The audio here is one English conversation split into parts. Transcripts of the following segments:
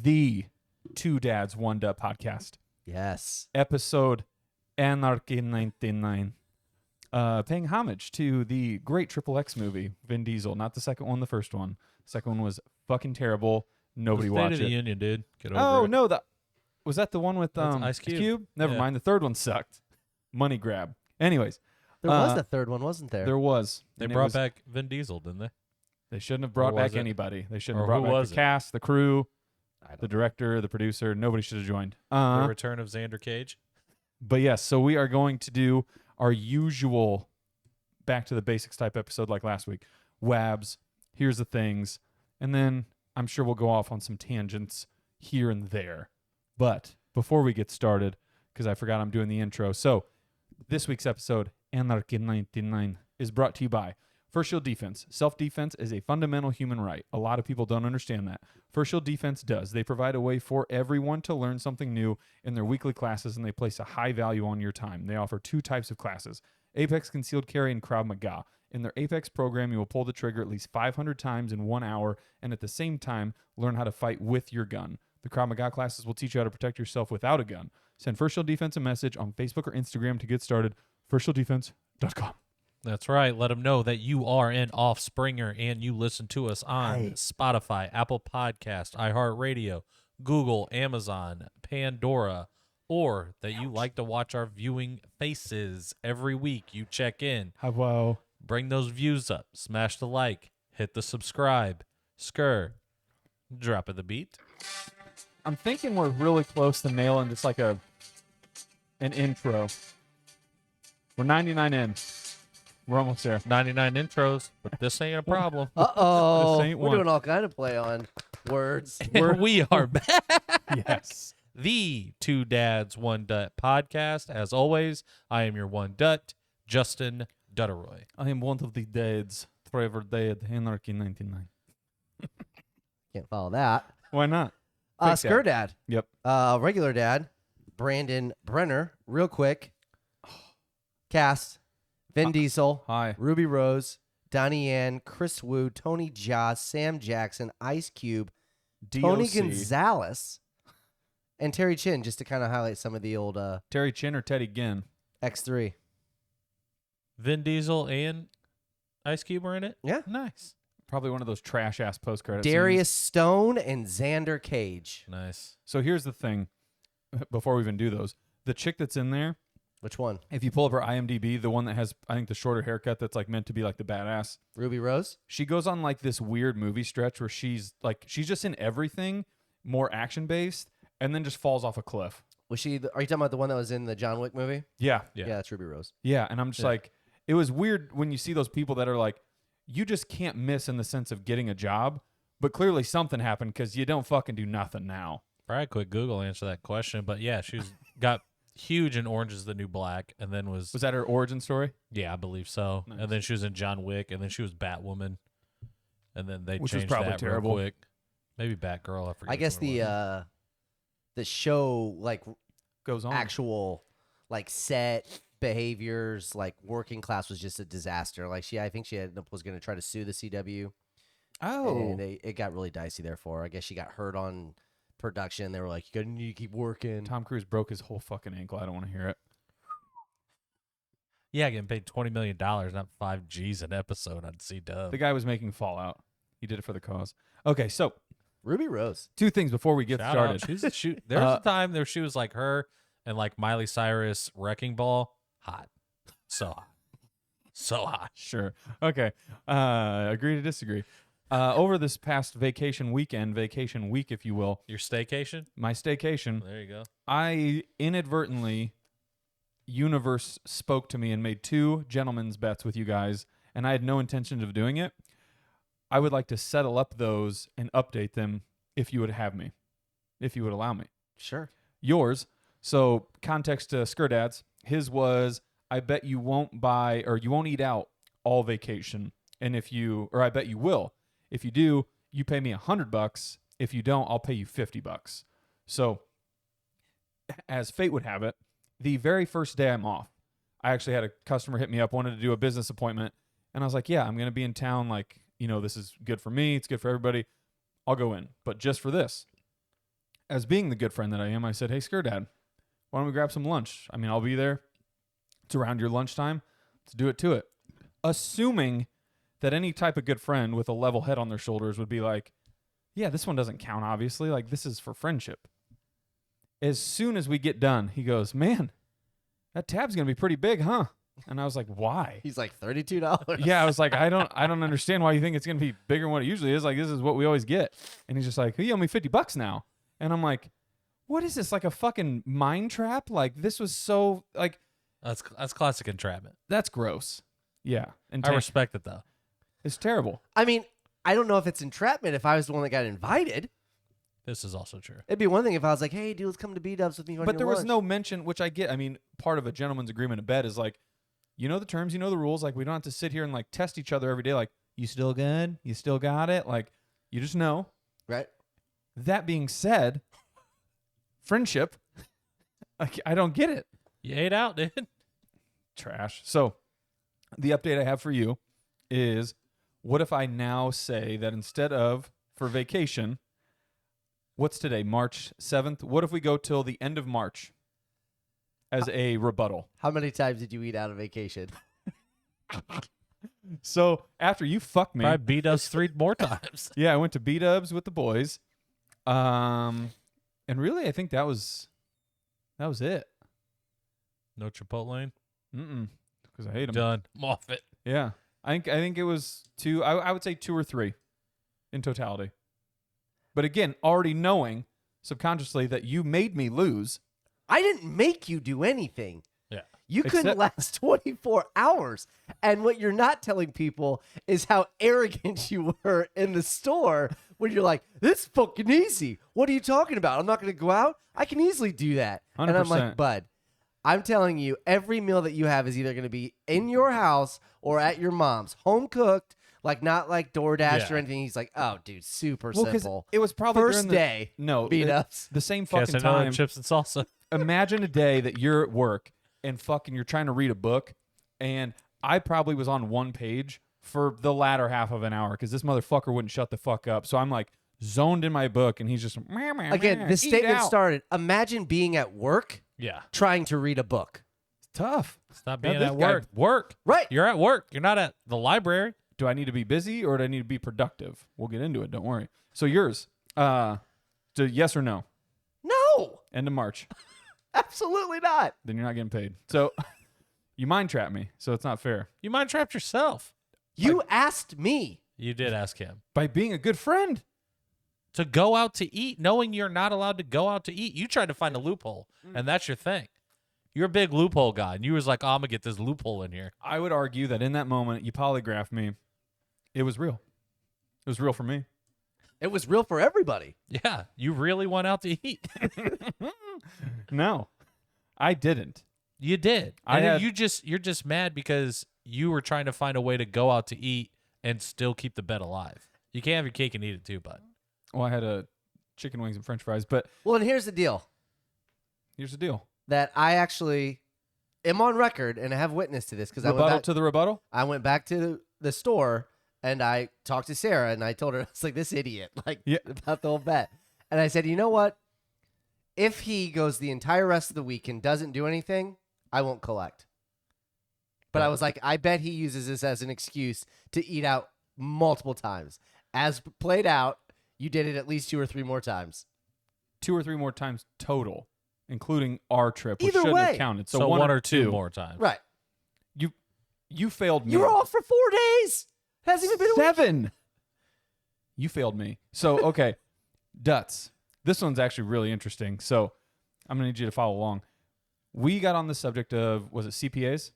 the Two Dads, One Dut podcast. Yes. Episode Anarchy 99. Paying homage to the great XXX movie, Vin Diesel. Not the second one, the first one. The second one was fucking terrible. Nobody watched it. State of the Union, dude. Get over it. No, was that the one with Ice Cube? Never mind. The third one sucked. Money grab. Anyways. There was a third one, wasn't there? There was. They brought back Vin Diesel, didn't they? They shouldn't have brought Or was back it? anybody. They shouldn't Or have who brought back was the it? cast, the crew, the director, the producer. Nobody should have joined. The return of Xander Cage. But yes, so we are going to do our usual back to the basics type episode like last week. WABS, here's the things. And then I'm sure we'll go off on some tangents here and there. But before we get started, because I forgot I'm doing the intro. So this week's episode, Anarchy 99, is brought to you by First Shield Defense. Self-defense is a fundamental human right. A lot of people don't understand that. First Shield Defense does. They provide a way for everyone to learn something new in their weekly classes, and they place a high value on your time. They offer two types of classes, Apex Concealed Carry and Krav Maga. In their Apex program, you will pull the trigger at least 500 times in 1 hour, and at the same time, learn how to fight with your gun. The Krav Maga classes will teach you how to protect yourself without a gun. Send First Shield Defense a message on Facebook or Instagram to get started. FirstShieldDefense.com. That's right. Let them know that you are an offspringer and you listen to us on Spotify, Apple Podcast, iHeartRadio, Google, Amazon, Pandora, or that you like to watch our viewing faces every week. You check in. Wow. Bring those views up. Smash the like. Hit the subscribe. Drop of the beat. I'm thinking we're really close to nailing just like an intro. We're 99 in. We're almost there. 99 intros, but this ain't a problem. Uh-oh. This ain't We're one. doing all kind of play on words. We are back. Yes. The Two Dads, One Dut podcast. As always, I am your One Dut, Justin Dutteroy. I am one of the dads. Trav Dad, Anarchy 99. Can't follow that. Why not? Fake Skur Dad. Yep. Regular Dad. Brandon Brenner. Real quick. Cast. Vin Diesel. Hi. Ruby Rose. Donnie Yen. Chris Wu. Tony Jaa. Sam Jackson. Ice Cube. Tony DOC. Gonzalez. And Terry Chin, just to kind of highlight some of the old Terry Chin or Teddy Ginn? X3. Vin Diesel and Ice Cube were in it? Yeah. Nice. Probably one of those trash-ass post-credit Darius scenes. Stone and Xander Cage. Nice. So here's the thing. Before we even do those, the chick that's in there, Which one? if you pull up her IMDb, the one that has, I think, the shorter haircut that's like meant to be like the badass, Ruby Rose? she goes on like this weird movie stretch where she's just in everything, more action-based, and then just falls off a cliff. Was she? Are you talking about the one that was in the John Wick movie? Yeah. Yeah. Yeah, that's Ruby Rose. Yeah, and I'm just like, it was weird when you see those people that are like, you just can't miss in the sense of getting a job, but clearly something happened because you don't fucking do nothing now. Probably quick Google answer that question, but yeah, she's got huge in Orange is the New Black, and then was Was that her origin story? yeah, I believe so. Nice. And then she was in John Wick, and then she was Batwoman, and then they Which was changed probably that terrible. real quick. Maybe Batgirl. I forget. I guess which one it was. the show like Goes on. actual like set behaviors like working class was just a disaster. Like I think she was going to try to sue the CW. Oh. And it got really dicey there for her. I guess she got hurt on production. They were like, you need to keep working. Tom Cruise broke his whole fucking ankle. I don't want to hear it. Yeah, getting paid $20 million, not 5 G's an episode on C-Dub. The guy was making Fallout. He did it for the cause. Okay, so Ruby Rose. two things before we get Shout started. out. There was a time there she was like her and like Miley Cyrus Wrecking Ball. Hot. So hot. So hot. Sure. Okay. Agree to disagree. Over this past vacation week, if you will, Your staycation? my staycation, There you go. I inadvertently, universe spoke to me and made two gentlemen's bets with you guys, and I had no intention of doing it. I would like to settle up those and update them if you would have me, if you would allow me. Sure. Yours, so context to Skur Dad's, his was, I bet you won't buy or you won't eat out all vacation. And I bet you will. If you do, you pay me $100. If you don't, I'll pay you $50. So as fate would have it, the very first day I'm off, I actually had a customer hit me up, wanted to do a business appointment. And I was like, yeah, I'm going to be in town. Like, this is good for me. It's good for everybody. I'll go in. But just for this, as being the good friend that I am, I said, hey, Scare Dad, why don't we grab some lunch? I mean, I'll be there. It's around your lunchtime. Let's do it to it. Assuming that any type of good friend with a level head on their shoulders would be like, yeah, this one doesn't count, obviously. Like, this is for friendship. As soon as we get done, he goes, man, that tab's going to be pretty big, huh? And I was like, why? He's like $32. Yeah, I was like, I don't understand why you think it's going to be bigger than what it usually is. Like, this is what we always get. And he's just like, you owe me $50 now. And I'm like, what is this? Like a fucking mind trap? Like, this was so, like. That's classic entrapment. That's gross. Yeah. And I respect it, though. It's terrible. I mean, I don't know if it's entrapment if I was the one that got invited. This is also true. It'd be one thing if I was like, hey, dude, let's come to B-dubs with me on But your there was lunch. no mention, which I get. I mean, part of a gentleman's agreement in bed is like, you know the terms, you know the rules. Like, we don't have to sit here and like test each other every day. Like, you still good? You still got it? Like, you just know. Right? That being said, friendship, like, I don't get it. You ate out, dude. Trash. So, the update I have for you is, what if I now say that instead of for vacation, what's today, March 7th? What if we go till the end of March as a rebuttal? How many times did you eat out on vacation? So after you fuck me, I beat us 3 more times. yeah, I went to B-dubs with the boys. And really, I think that was it. No Chipotle. Because I hate them. Done. I'm off it. Yeah. I think it was 2. I would say 2 or 3 in totality. But again, already knowing subconsciously that you made me lose. I didn't make you do anything. Yeah. You couldn't Except- last 24 hours. And what you're not telling people is how arrogant you were in the store when you're like, this is fucking easy. What are you talking about? I'm not going to go out? I can easily do that. And I'm 100%. like, bud, I'm telling you, every meal that you have is either going to be in your house or at your mom's. Home cooked, like not like DoorDash Yeah. or anything. He's like, oh, dude, super Well, 'cause simple. it was probably First during the, day, No, beat-ups. the same Guess fucking another time. chips and salsa. Imagine a day that you're at work and fucking you're trying to read a book, and I probably was on one page for the latter half of an hour because this motherfucker wouldn't shut the fuck up. So I'm like zoned in my book, and he's just Again, this eat statement out. started. Imagine being at work Yeah. trying to read a book. Tough. Stop Now being this at guy- work. Work. Right. You're at work. You're not at the library. Do I need to be busy or do I need to be productive? We'll get into it. Don't worry. So yours, so yes or no? No, End of March. absolutely not. Then you're not getting paid. So you mind trap me. So it's not fair. You mind trapped yourself. You asked me. You did ask him By being a good friend. to go out to eat, knowing you're not allowed to go out to eat. You tried to find a loophole, and that's your thing. You're a big loophole guy, and you was like, oh, I'm going to get this loophole in here. I would argue that in that moment, you polygraphed me. It was real. It was real for me. It was real for everybody. Yeah, you really went out to eat. No, I didn't. You did. I And had- you're just mad because you were trying to find a way to go out to eat and still keep the bet alive. You can't have your cake and eat it too, bud. Well, I had a chicken wings and french fries, but Well, and here's the deal here's the deal. that I actually am on record and I have witness to this because Rebuttal to the rebuttal? I went back to the store and I talked to Sarah and I told her, I was like, this idiot, like Yeah. about the whole bet. And I said, you know what? If he goes the entire rest of the week and doesn't do anything, I won't collect. But I was like, I bet he uses this as an excuse to eat out multiple times. As played out, you did it at least 2 or 3 more times. 2 or 3 more times total, including our trip, which Either shouldn't way. have counted. So one or two more times. Right. You failed me. You were off for 4 days. Hasn't even been a week. 7. You failed me. So, okay. Duts. This one's actually really interesting. So, I'm going to need you to follow along. We got on the subject of, was it CPAs?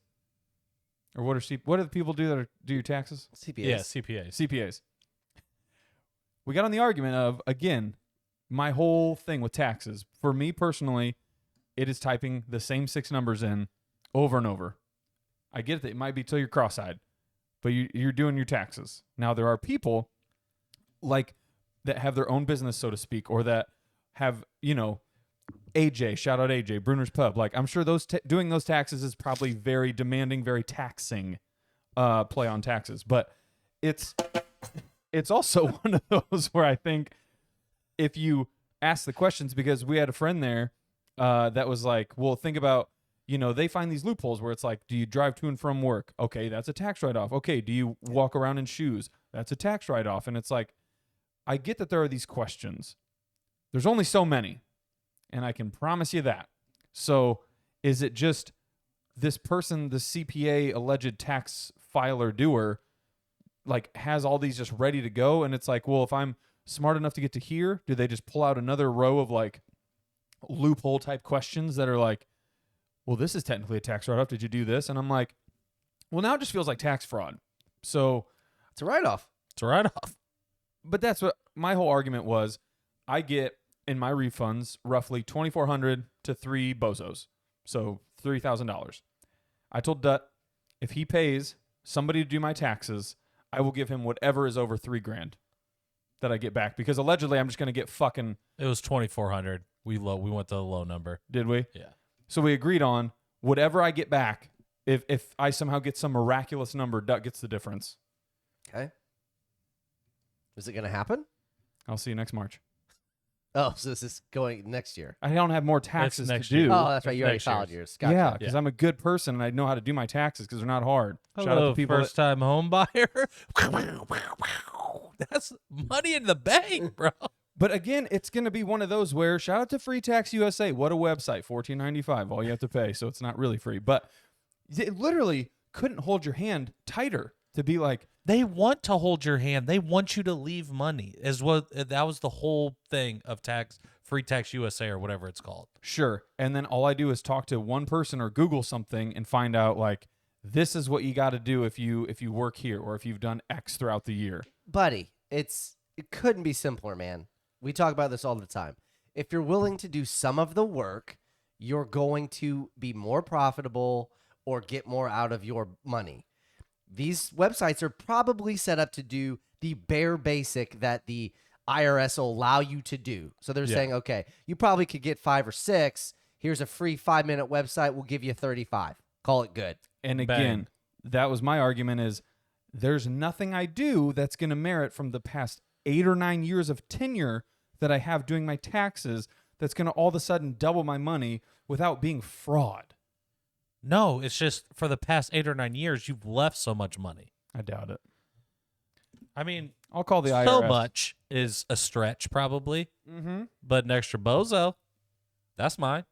Or what do the people do that do your taxes? CPAs. Yeah, CPAs. CPAs. We got on the argument of, again, my whole thing with taxes. For me personally, it is typing the same 6 numbers in over and over. I get that it might be till you're cross-eyed, but you're doing your taxes. Now, there are people like that have their own business, so to speak, or that have, AJ, shout out AJ, Bruner's Pub. Like, I'm sure doing those taxes is probably very demanding, very taxing play on taxes. But it's also one of those where I think if you ask the questions because we had a friend there that was like, well, think about, they find these loopholes where it's like, do you drive to and from work? Okay, that's a tax write-off. Okay, do you walk around in shoes? That's a tax write-off. And it's like, I get that there are these questions. There's only so many, and I can promise you that. So is it just this person, the CPA alleged tax filer doer, like has all these just ready to go? And it's like, well, if I'm smart enough to get to here, do they just pull out another row of like loophole type questions that are like, well, this is technically a tax write-off. Did you do this? And I'm like, well, now it just feels like tax fraud. So It's a write-off. It's a write-off. but that's what my whole argument was. I get in my refunds roughly $2,400 to 3 bozos. So $3,000. I told Dut, if he pays somebody to do my taxes, I will give him whatever is over $3,000 that I get back, because allegedly I'm just going to get fucking. It was 2,400. We went to the low number. Did we? Yeah. So we agreed on whatever I get back. If I somehow get some miraculous number, Dut gets the difference. Okay. Is it going to happen? I'll see you next March. Oh, so this is going next year. I don't have more taxes to next do. year. Oh, that's right. It's You already next filed year's. yours. Gotcha. Yeah, because Yeah. I'm a good person and I know how to do my taxes because they're not hard. Shout out Hello, to people. first time home buyer. That's money in the bank, bro. But again, it's going to be one of those where shout out to Free Tax USA. What a website, $14.95, all you have to pay. So it's not really free, but it literally couldn't hold your hand tighter to be like, They want to hold your hand. They want you to leave money. That was the whole thing of Free Tax USA or whatever it's called. sure. And then all I do is talk to one person or Google something and find out like, this is what you got to do if you work here or if you've done X throughout the year. Buddy, it couldn't be simpler, man. We talk about this all the time. If you're willing to do some of the work, you're going to be more profitable or get more out of your money. These websites are probably set up to do the bare basic that the IRS will allow you to do. So they're Yeah. saying, okay, you probably could get 5 or 6. Here's a free 5-minute website. We'll give you 35. Call it good. And Bang. again, that was my argument is there's nothing I do that's going to merit from the past 8 or 9 years of tenure that I have doing my taxes that's going to all of a sudden double my money without being fraud. No, it's just for the past 8 or 9 years, you've left so much money. I doubt it. I mean, I'll call the IRS. so much is a stretch probably, Mm-hmm. but an extra bozo, that's mine.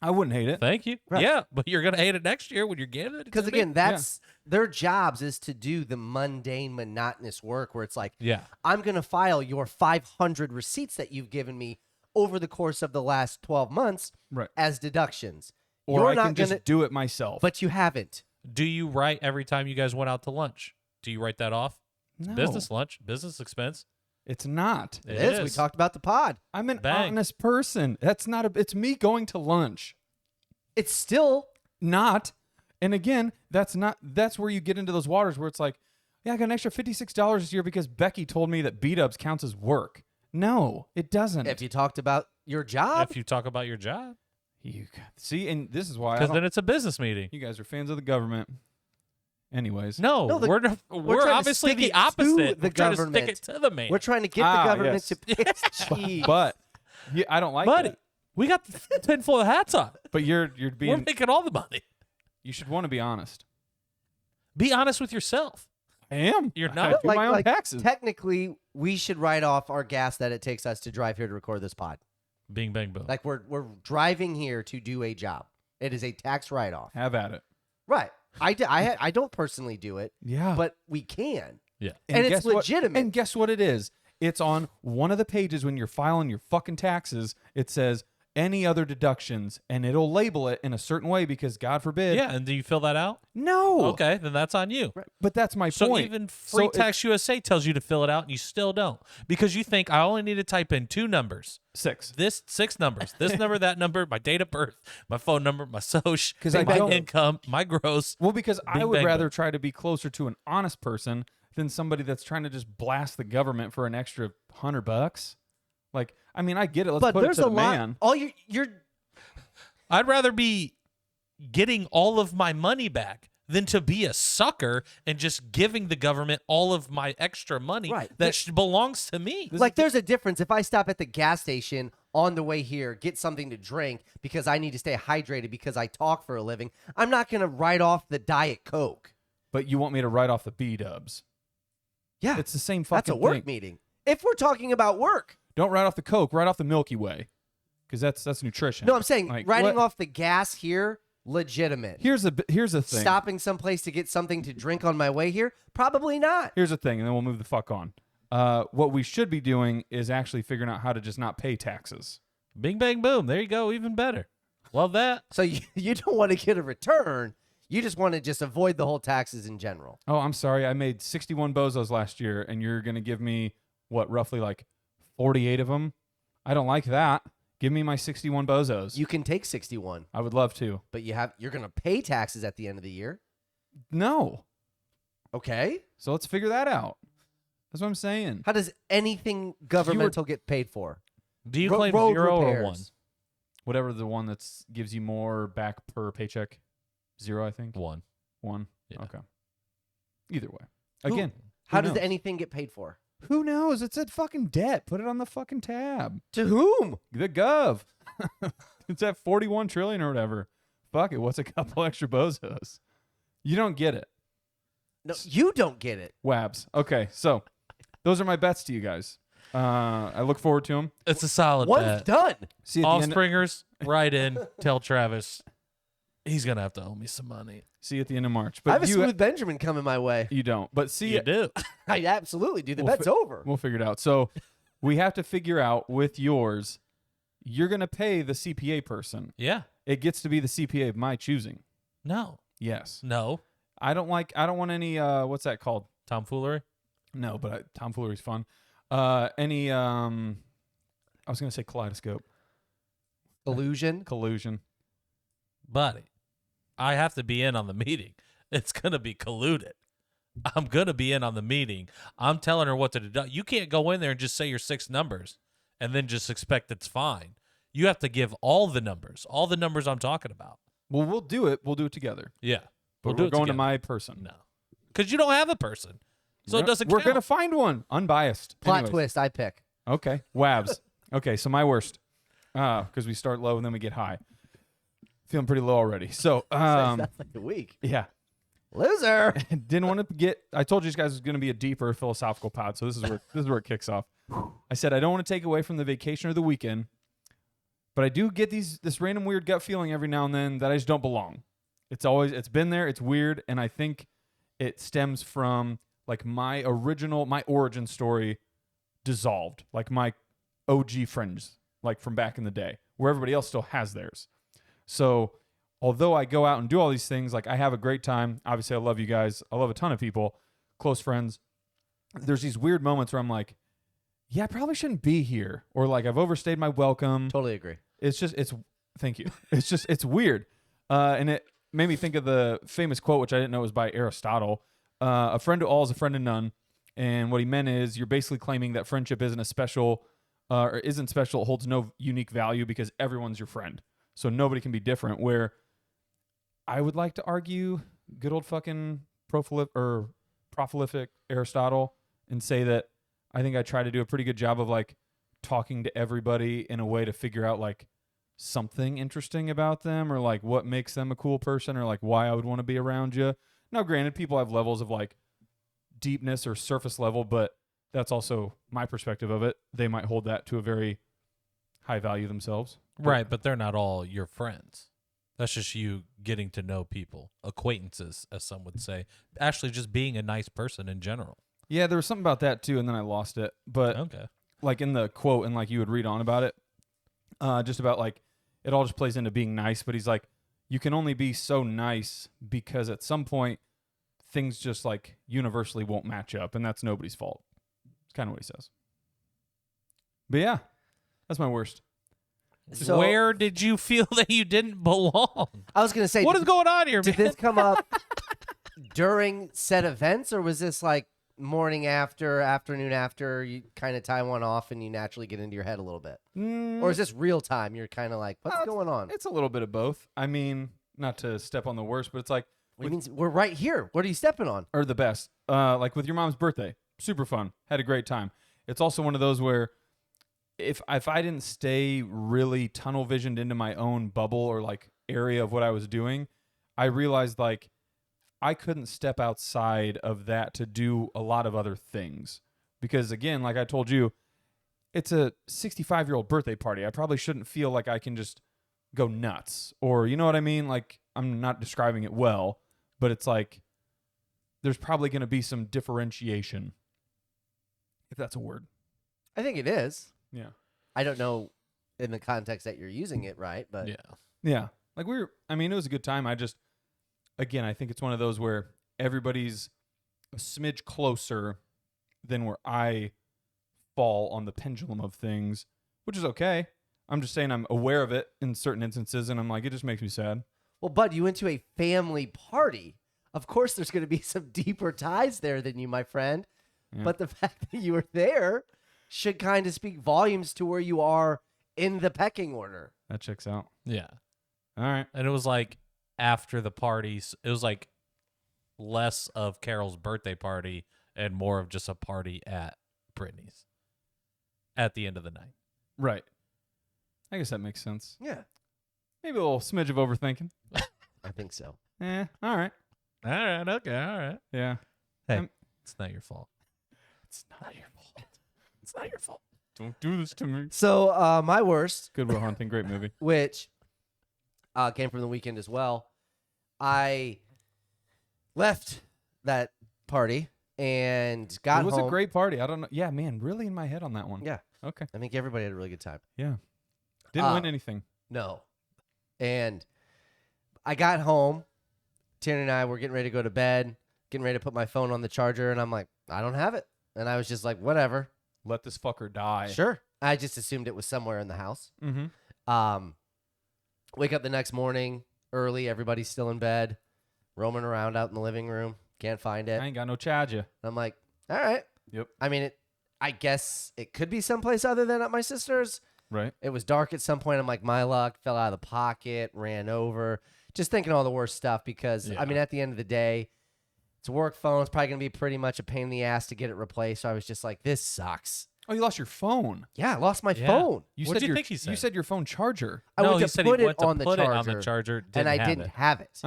I wouldn't hate it. Thank you. Right. Yeah, but you're going to hate it next year when you're getting it. Because to me. again, that's their jobs is to do the mundane, monotonous work where it's like, Yeah. I'm going to file your 500 receipts that you've given me over the course of the last 12 months Right. as deductions. Or You're I not can just gonna, do it myself. but you haven't. Do you write every time you guys went out to lunch? Do you write that off? No, Business lunch, business expense. it's not. It is. We talked about the pod. I'm an Bang. honest person. That's not it's me going to lunch. It's still Not. And again, that's where you get into those waters where it's like, yeah, I got an extra $56 this year because Becky told me that B-dubs counts as work. No, it doesn't. if you talked about your job. If you talk about your job, You see, and this is why I because don't, then it's a business meeting. you guys are fans of the government. Anyways. No, No, we're trying obviously to stick the it to opposite. the We're trying to government. stick it to the man. We're trying to get the government yes. to pay its cheese. But yeah, I don't like Buddy, that. we got the tinfoil hats on. But you're We're being making all the money. you should want to be honest. Be honest with yourself. I am. You're I not. do my own taxes. Technically, we should write off our gas that it takes us to drive here to record this pod. Bing, bang, boom. Like we're driving here to do a job. It is a tax write-off. Have at it. Right. I don't personally do it, Yeah. but we can. Yeah. And it's guess what- legitimate. And guess what it is? It's on one of the pages when you're filing your fucking taxes. It says any other deductions, and it'll label it in a certain way because God forbid. Yeah, and do you fill that out? No. Okay, then that's on you. But that's my So point. even Free So Tax USA tells you to fill it out, and you still don't because you think I only need to type in 2 numbers. 6. This 6 numbers, this number, that number, my date of birth, my phone number, my social, 'Cause I my don't- income, my gross. Well, because I Bing, would bang, rather boom. try to be closer to an honest person than somebody that's trying to just blast the government for an extra $100. Like, I mean, I get it. Let's but put it there's to a the lot. man. All you're I'd rather be getting all of my money back than to be a sucker and just giving the government all of my extra money Right. that belongs to me. like there's a difference. If I stop at the gas station, on the way here, get something to drink because I need to stay hydrated because I talk for a living. I'm not going to write off the Diet Coke. But you want me to write off the B-dubs. Yeah. It's the same fucking That's a work thing. meeting. If we're talking about work. Don't write off the Coke. Write off the Milky Way. Because that's nutrition. No, I'm saying Like, writing what? off the gas here, legitimate. Here's a thing. Stopping someplace to get something to drink on my way here, probably not. Here's the thing, and then we'll move the fuck on. What we should be doing is actually figuring out how to just not pay taxes. Bing, bang, boom. There you go. Even better. Love that. So you don't want to get a return. You just want to just avoid the whole taxes in general. Oh, I'm sorry. I made 61 bozos last year, and you're going to give me, what, roughly like 48 of them? I don't like that. Give me my 61 bozos. You can take 61, I would love to. but you're going to pay taxes at the end of the year. No. Okay. So let's figure that out. That's what I'm saying. How does anything governmental get paid for? Do you Ro- claim road 0 or repairs. 1? Whatever the one that gives you more back per paycheck. 0, I think. 1. 1. Yeah. Okay. Either way. Who- Again. How who does knows? anything get paid for? Who knows? It's at fucking debt. Put it on the fucking tab. To whom? The gov. It's at 41 trillion or whatever. Fuck it. What's a couple extra bozos? You don't get it. No, you don't get it. WABS. Okay, so those are my bets to you guys. I look forward to them. It's a solid One's bet. done. See you at the end. Offspringers, write in. Tell Travis he's going to have to owe me some money. See you at the end of March. I have But a you, smooth Benjamin coming my way. you don't. But see, You do. I absolutely do. The We'll bet's over. we'll figure it out. So we have to figure out with yours. You're gonna pay the CPA person. Yeah. It gets to be the CPA of my choosing. No. Yes. No. I don't want any. What's that called? Tomfoolery? No, but tomfoolery's fun. Any. I was gonna say kaleidoscope. Illusion. Collusion. Buddy, I have to be in on the meeting. It's going to be colluded. I'm going to be in on the meeting. I'm telling her what to do. You can't go in there and just say your 6 numbers and then just expect it's fine. You have to give all the numbers I'm talking about. Well, we'll do it. We'll do it together. Yeah. But We'll do we're it going to together. my person. No. Because you don't have a person. So it doesn't We're count. gonna find one. Unbiased. Plot Anyways. twist. I pick. Okay. WABS. Okay, so my worst. Because we start low and then we get high. Feeling pretty low already. So That's like a week. yeah. Loser. Didn't want to get I told you guys it was gonna be a deeper philosophical pod, so this is where it kicks off. I said I don't want to take away from the vacation or the weekend, but I do get this random weird gut feeling every now and then that I just don't belong. It's been there, it's weird, and I think it stems from like my origin story dissolved, like my OG friends, like from back in the day, where everybody else still has theirs. So although I go out and do all these things, like I have a great time. Obviously, I love you guys. I love a ton of people, close friends. There's these weird moments where I'm like, yeah, I probably shouldn't be here. Or like I've overstayed my welcome. Totally agree. Thank you. It's weird. And it made me think of the famous quote, which I didn't know was by Aristotle. A friend to all is a friend to none. And what he meant is you're basically claiming that friendship isn't special, it holds no unique value because everyone's your friend. So nobody can be different. Where I would like to argue good old fucking prolific Aristotle and say that I think I try to do a pretty good job of like talking to everybody in a way to figure out like something interesting about them or like what makes them a cool person or like why I would want to be around you. Now, granted, people have levels of like deepness or surface level, but that's also my perspective of it. They might hold that to a very high value themselves. Right, but they're not all your friends. That's just you getting to know people, acquaintances, as some would say. Actually, just being a nice person in general. Yeah, there was something about that too, and then I lost it. But Okay. like in the quote, and like you would read on about it, just about like it all just plays into being nice. But he's like, you can only be so nice because at some point things just like universally won't match up, and that's nobody's fault. It's kind of what he says. But yeah, that's my worst. So Where did you feel that you didn't belong? I was gonna say, What is going on here, did man? this come up during said events, or was this like morning after, afternoon after? You kind of tie one off, and you naturally get into your head a little bit, or is this real time? You're kind of like, what's going on? It's a little bit of both. I mean, not to step on the worst, but it's like What do you mean? We're right here. What are you stepping on? or the best. Like with your mom's birthday, super fun. Had a great time. It's also one of those where if I didn't stay really tunnel visioned into my own bubble or like area of what I was doing, I realized like I couldn't step outside of that to do a lot of other things. Because again, like I told you, it's a 65-year-old birthday party. I probably shouldn't feel like I can just go nuts, or you know what I mean? Like, I'm not describing it well, but it's like there's probably going to be some differentiation, if that's a word. I think it is. Yeah. I don't know in the context that you're using it right, but Yeah. Like it was a good time. Again, I think it's one of those where everybody's a smidge closer than where I fall on the pendulum of things, which is okay. I'm just saying I'm aware of it in certain instances, and I'm like, it just makes me sad. Well, Bud, you went to a family party. Of course, there's going to be some deeper ties there than you, my friend. Yeah. But the fact that you were there should kind of speak volumes to where you are in the pecking order. That checks out. Yeah. All right. And it was like after the parties, it was like less of Carol's birthday party and more of just a party at Brittany's at the end of the night. Right. I guess that makes sense. Yeah, Maybe a little smidge of overthinking. I think so. All right. All right. Okay. All right. Yeah. Hey, it's not your fault. It's not your fault. It's not your fault. Don't do this to me. So my worst, Good Will Hunting, great movie. which came from the weekend as well, I left that party and got It was home. a great party. I don't know. Yeah, man, really in my head on that one. Yeah. Okay. I think everybody had a really good time. Yeah. Didn't win anything. No. And I got home. Tanner and I were getting ready to go to bed, getting ready to put my phone on the charger, and I'm like, I don't have it. And I was just like, whatever. Let this fucker die. Sure. I just assumed it was somewhere in the house. Mm-hmm. Wake up the next morning early. Everybody's still in bed, roaming around out in the living room. Can't find it. I ain't got no charger. I'm like, all right. Yep. I mean, I guess it could be someplace other than at my sister's. Right. It was dark at some point. I'm like, my luck, fell out of the pocket, ran over. Just thinking all the worst stuff because, I mean, at the end of the day, it's a work phone. It's probably going to be pretty much a pain in the ass to get it replaced. So I was just like, this sucks. Oh, you lost your phone. Yeah, I lost my Yeah. phone. You What'd said you think he said? You said your phone charger. I No, went he to said put he it went to on the put charger, it on the charger, and I have didn't it. have it.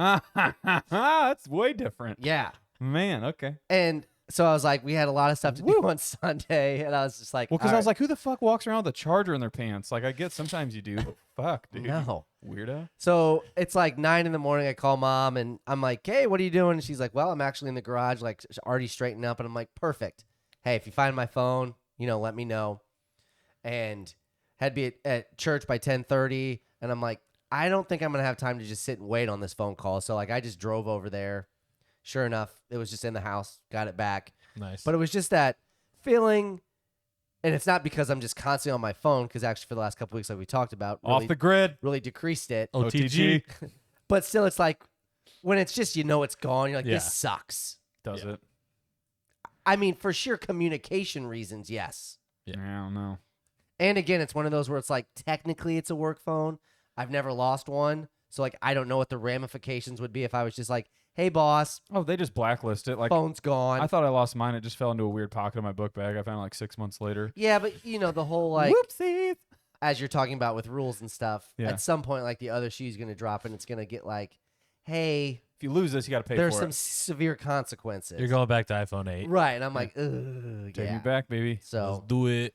That's way different. Yeah. Man, okay. And so I was like, we had a lot of stuff to do on Sunday, and I was just like, Well, because all I was right. like, who the fuck walks around with a charger in their pants? Like, I get sometimes you do, but fuck, dude. No. Weirdo. So it's like 9 a.m. I call mom, and I'm like, hey, what are you doing? And she's like, well, I'm actually in the garage, like already straightened up. And I'm like, perfect. Hey, if you find my phone, let me know. And had to be at church by 10:30, and I'm like, I don't think I'm gonna have time to just sit and wait on this phone call. So like, I just drove over there. Sure enough, it was just in the house. Got it back. Nice. But it was just that feeling, and it's not because I'm just constantly on my phone. Because actually, for the last couple weeks, like we talked about, really, Off the grid. really decreased it. OTG. But still, it's like when it's just it's gone. You're like, Yeah. this sucks. Does Yeah. it? I mean, for sheer communication reasons, yes. Yeah. I don't know. And again, it's one of those where it's like technically it's a work phone. I've never lost one, so like I don't know what the ramifications would be if I was just like, "Hey, boss, Oh, they just blacklist it. Like, phone's gone." I thought I lost mine. It just fell into a weird pocket of my book bag. I found it like 6 months later. Yeah, but the whole like Whoopsies. as you're talking about with rules and stuff, Yeah. at some point like the other shoe's going to drop and it's going to get like, "Hey, If you lose this, you got to pay there's for some it. severe consequences." You're going back to iPhone 8. right, and I'm like, "Ugh, Take yeah." me back, baby. Let's So, do it.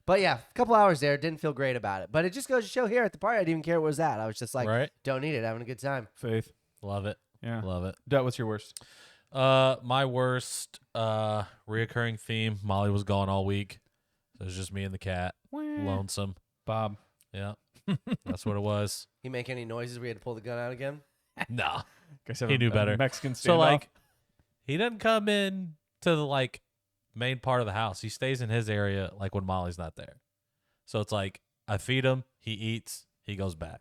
but yeah, a couple hours there, didn't feel great about it. But it just goes to show here at the party, I didn't even care what was that. I was just like, Right? don't need it, having a good time. Faith. Love it. Yeah. Love it. Dad, what's your worst? My worst reoccurring theme. Molly was gone all week. So it was just me and the cat. Lonesome. Bob. Yeah. That's what it was. You make any noises? We had to pull the gun out again. No. Guys have He a- knew a better. Mexican standoff. So like he doesn't come in to the like main part of the house. He stays in his area like when Molly's not there. So it's like I feed him, he eats, he goes back.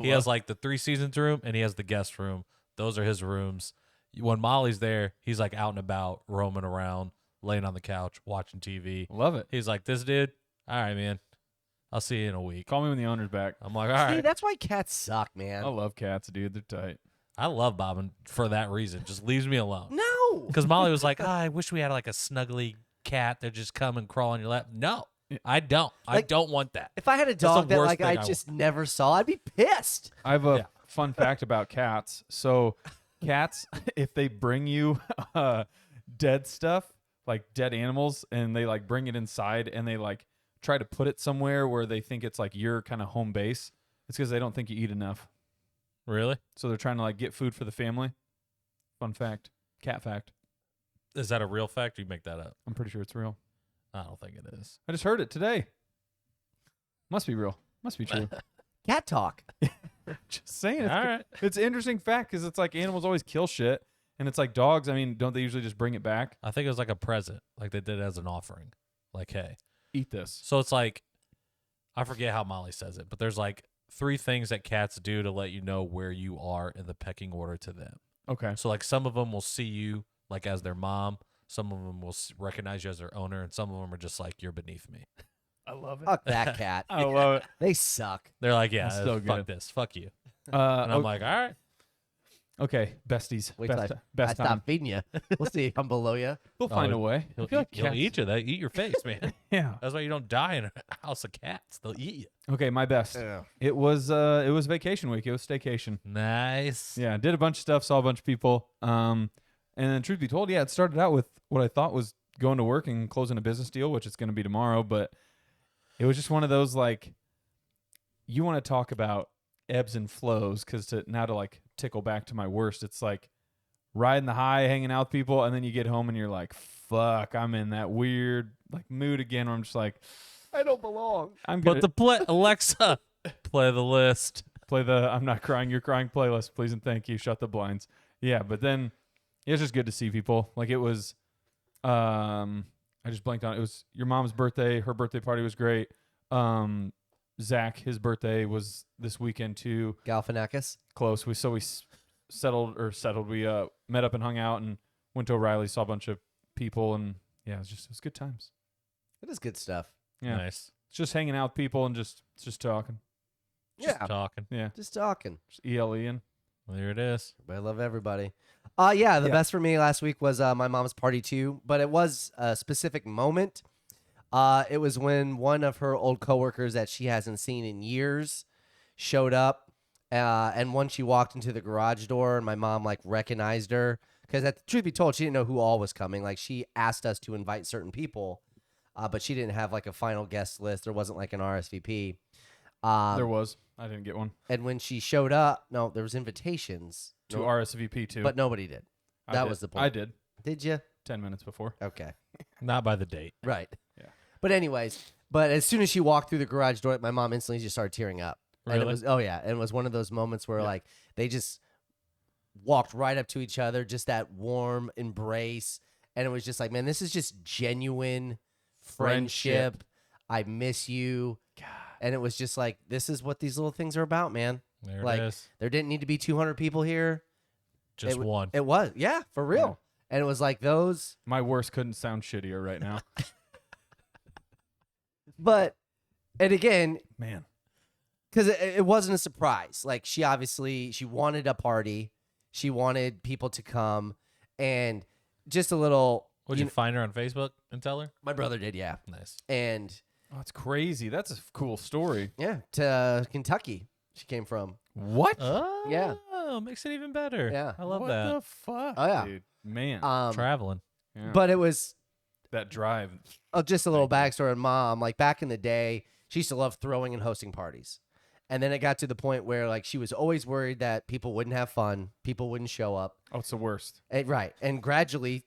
He has like the 3 seasons room and he has the guest room. Those are his rooms. When Molly's there, he's like out and about, roaming around, laying on the couch, watching TV. Love it. He's like, this dude, all right, man. I'll see you in a week. Call me when the owner's back. I'm like, all See, right. that's why cats suck, man. I love cats, dude. They're tight. I love Bobbin for that reason. Just leaves me alone. No. Because Molly was like, I wish we had like a snuggly cat that just come and crawl on your lap. No. I don't. I Like- don't want that. If I had a the dog that worst like thing I I want. just never saw, I'd be pissed. I have a Yeah. fun fact about cats. So, cats, if they bring you dead stuff, like dead animals, and they like bring it inside and they like try to put it somewhere where they think it's like your kind of home base, it's because they don't think you eat enough. Really? So they're trying to like get food for the family. Fun fact. Cat fact. Is that a real fact? Or you make that up? I'm pretty sure it's real. I don't think it is. I just heard it today. Must be real. Must be true. Cat talk. Just saying. It's, All right. it's an interesting fact because it's like animals always kill shit. And it's like dogs. I mean, don't they usually just bring it back? I think it was like a present, like they did as an offering. Like, hey. Eat this. So it's like, I forget how Molly says it, but there's like 3 things that cats do to let you know where you are in the pecking order to them. Okay. So like some of them will see you like as their mom, some of them will recognize you as their owner, and some of them are just like, you're beneath me. I love it. Fuck that cat. I love it. They suck. They're like, yeah, That's so fuck good. this, fuck you. And I'm o- like, all right. okay, besties. Wait till best I best time. stop feeding you. We'll see if I'm below you. We'll find a way. I feel like He'll cats- eat you. They eat your face, man. Yeah. That's why you don't die in a house of cats. They'll eat you. Okay, my best. It was vacation week. It was staycation. Nice. Yeah, did a bunch of stuff, saw a bunch of people. And then truth be told, yeah, it started out with what I thought was going to work and closing a business deal, which it's going to be tomorrow, but it was just one of those like you want to talk about ebbs and flows cuz to like tickle back to my worst, it's like riding the high, hanging out with people, and then you get home and you're like, fuck, I'm in that weird like mood again where I'm just like I don't belong. I'm going But to Alexa, play the list. play the I'm not crying, you're crying playlist, please and thank you. Shut the blinds. Yeah, but then it was just good to see people. Like it was I just blanked on it. It was your mom's birthday. Her birthday party was great. Zach, his birthday was this weekend too. Galifianakis. Close. We settled. We met up and hung out and went to O'Reilly, saw a bunch of people, and yeah, it was good times. It is good stuff. Yeah, Nice. it's just hanging out with people and just talking. Just Yeah. talking. Yeah, Just talking. just ELEing. There it is. I love everybody. Yeah, the Yeah. best for me last week was my mom's party too, but it was a specific moment. It was when one of her old coworkers that she hasn't seen in years showed up, and when she walked into the garage door, my mom like recognized her because, truth be told, she didn't know who all was coming. Like she asked us to invite certain people, but she didn't have like a final guest list. There wasn't like an RSVP. There was. I didn't get one And when she showed up, no, there was invitations to No, RSVP too. but nobody did. I That did. was the point. I did Did you? 10 minutes before. Okay. Not by the date. Right. Yeah. But anyways, as soon as she walked through the garage door, my mom instantly just started tearing up. And it Really? was and it was one of those moments where like they just walked right up to each other, just that warm embrace, and it was just like, man, this is just genuine friendship. I miss you. God. And it was just like, this is what these little things are about, man. There Like, it is. There didn't need to be 200 people here. Just one. It was, yeah, for real. And it was like those. My worst couldn't sound shittier right now. But, and again, Man. because it wasn't a surprise. Like she wanted a party, she wanted people to come, and just a little. Would you find her on Facebook and tell her? My brother did, yeah, Nice. and Oh, it's crazy. That's a cool story. yeah, to Kentucky she came from. What? Oh, Yeah. makes it even better. Yeah. I love what that. the fuck? Oh, yeah. Dude. Man. Traveling. Yeah. But it was that drive. just a little backstory on mom. Like back in the day, she used to love throwing and hosting parties. And then it got to the point where like she was always worried that people wouldn't have fun, people wouldn't show up. Oh, it's the worst. Right. And gradually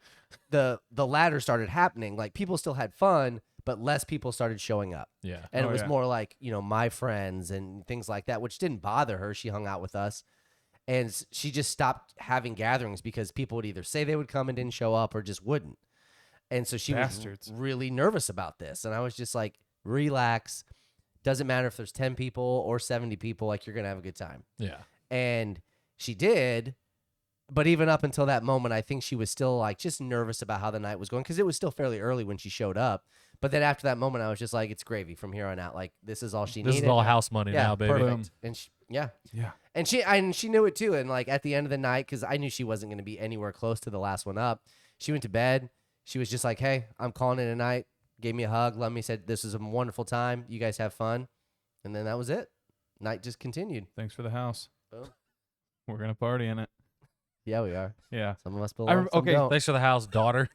the latter started happening. Like people still had fun, but less people started showing up. Yeah. And Oh, it was yeah. more like, my friends and things like that, which didn't bother her. She hung out with us. And she just stopped having gatherings because people would either say they would come and didn't show up or just wouldn't. And so she Bastards. was really nervous about this. And I was just like, relax. Doesn't matter if there's 10 people or 70 people, like you're going to have a good time. Yeah. And she did. But even up until that moment, I think she was still like just nervous about how the night was going because it was still fairly early when she showed up. But then after that moment, I was just like, it's gravy from here on out. Like this is all she This needed. is all house money yeah, now, baby. perfect. Boom. And yeah. Yeah. And she knew it too. And like at the end of the night, because I knew she wasn't going to be anywhere close to the last one up, she went to bed. She was just like, hey, I'm calling it a night. gave me a hug, loved me, said, "This is a wonderful time. You guys have fun." And then that was it. Night just continued. Thanks for the house. Boom. We're gonna party in it. Yeah, we are. Yeah. Some of us belong. okay, Some don't. Thanks for the house, daughter.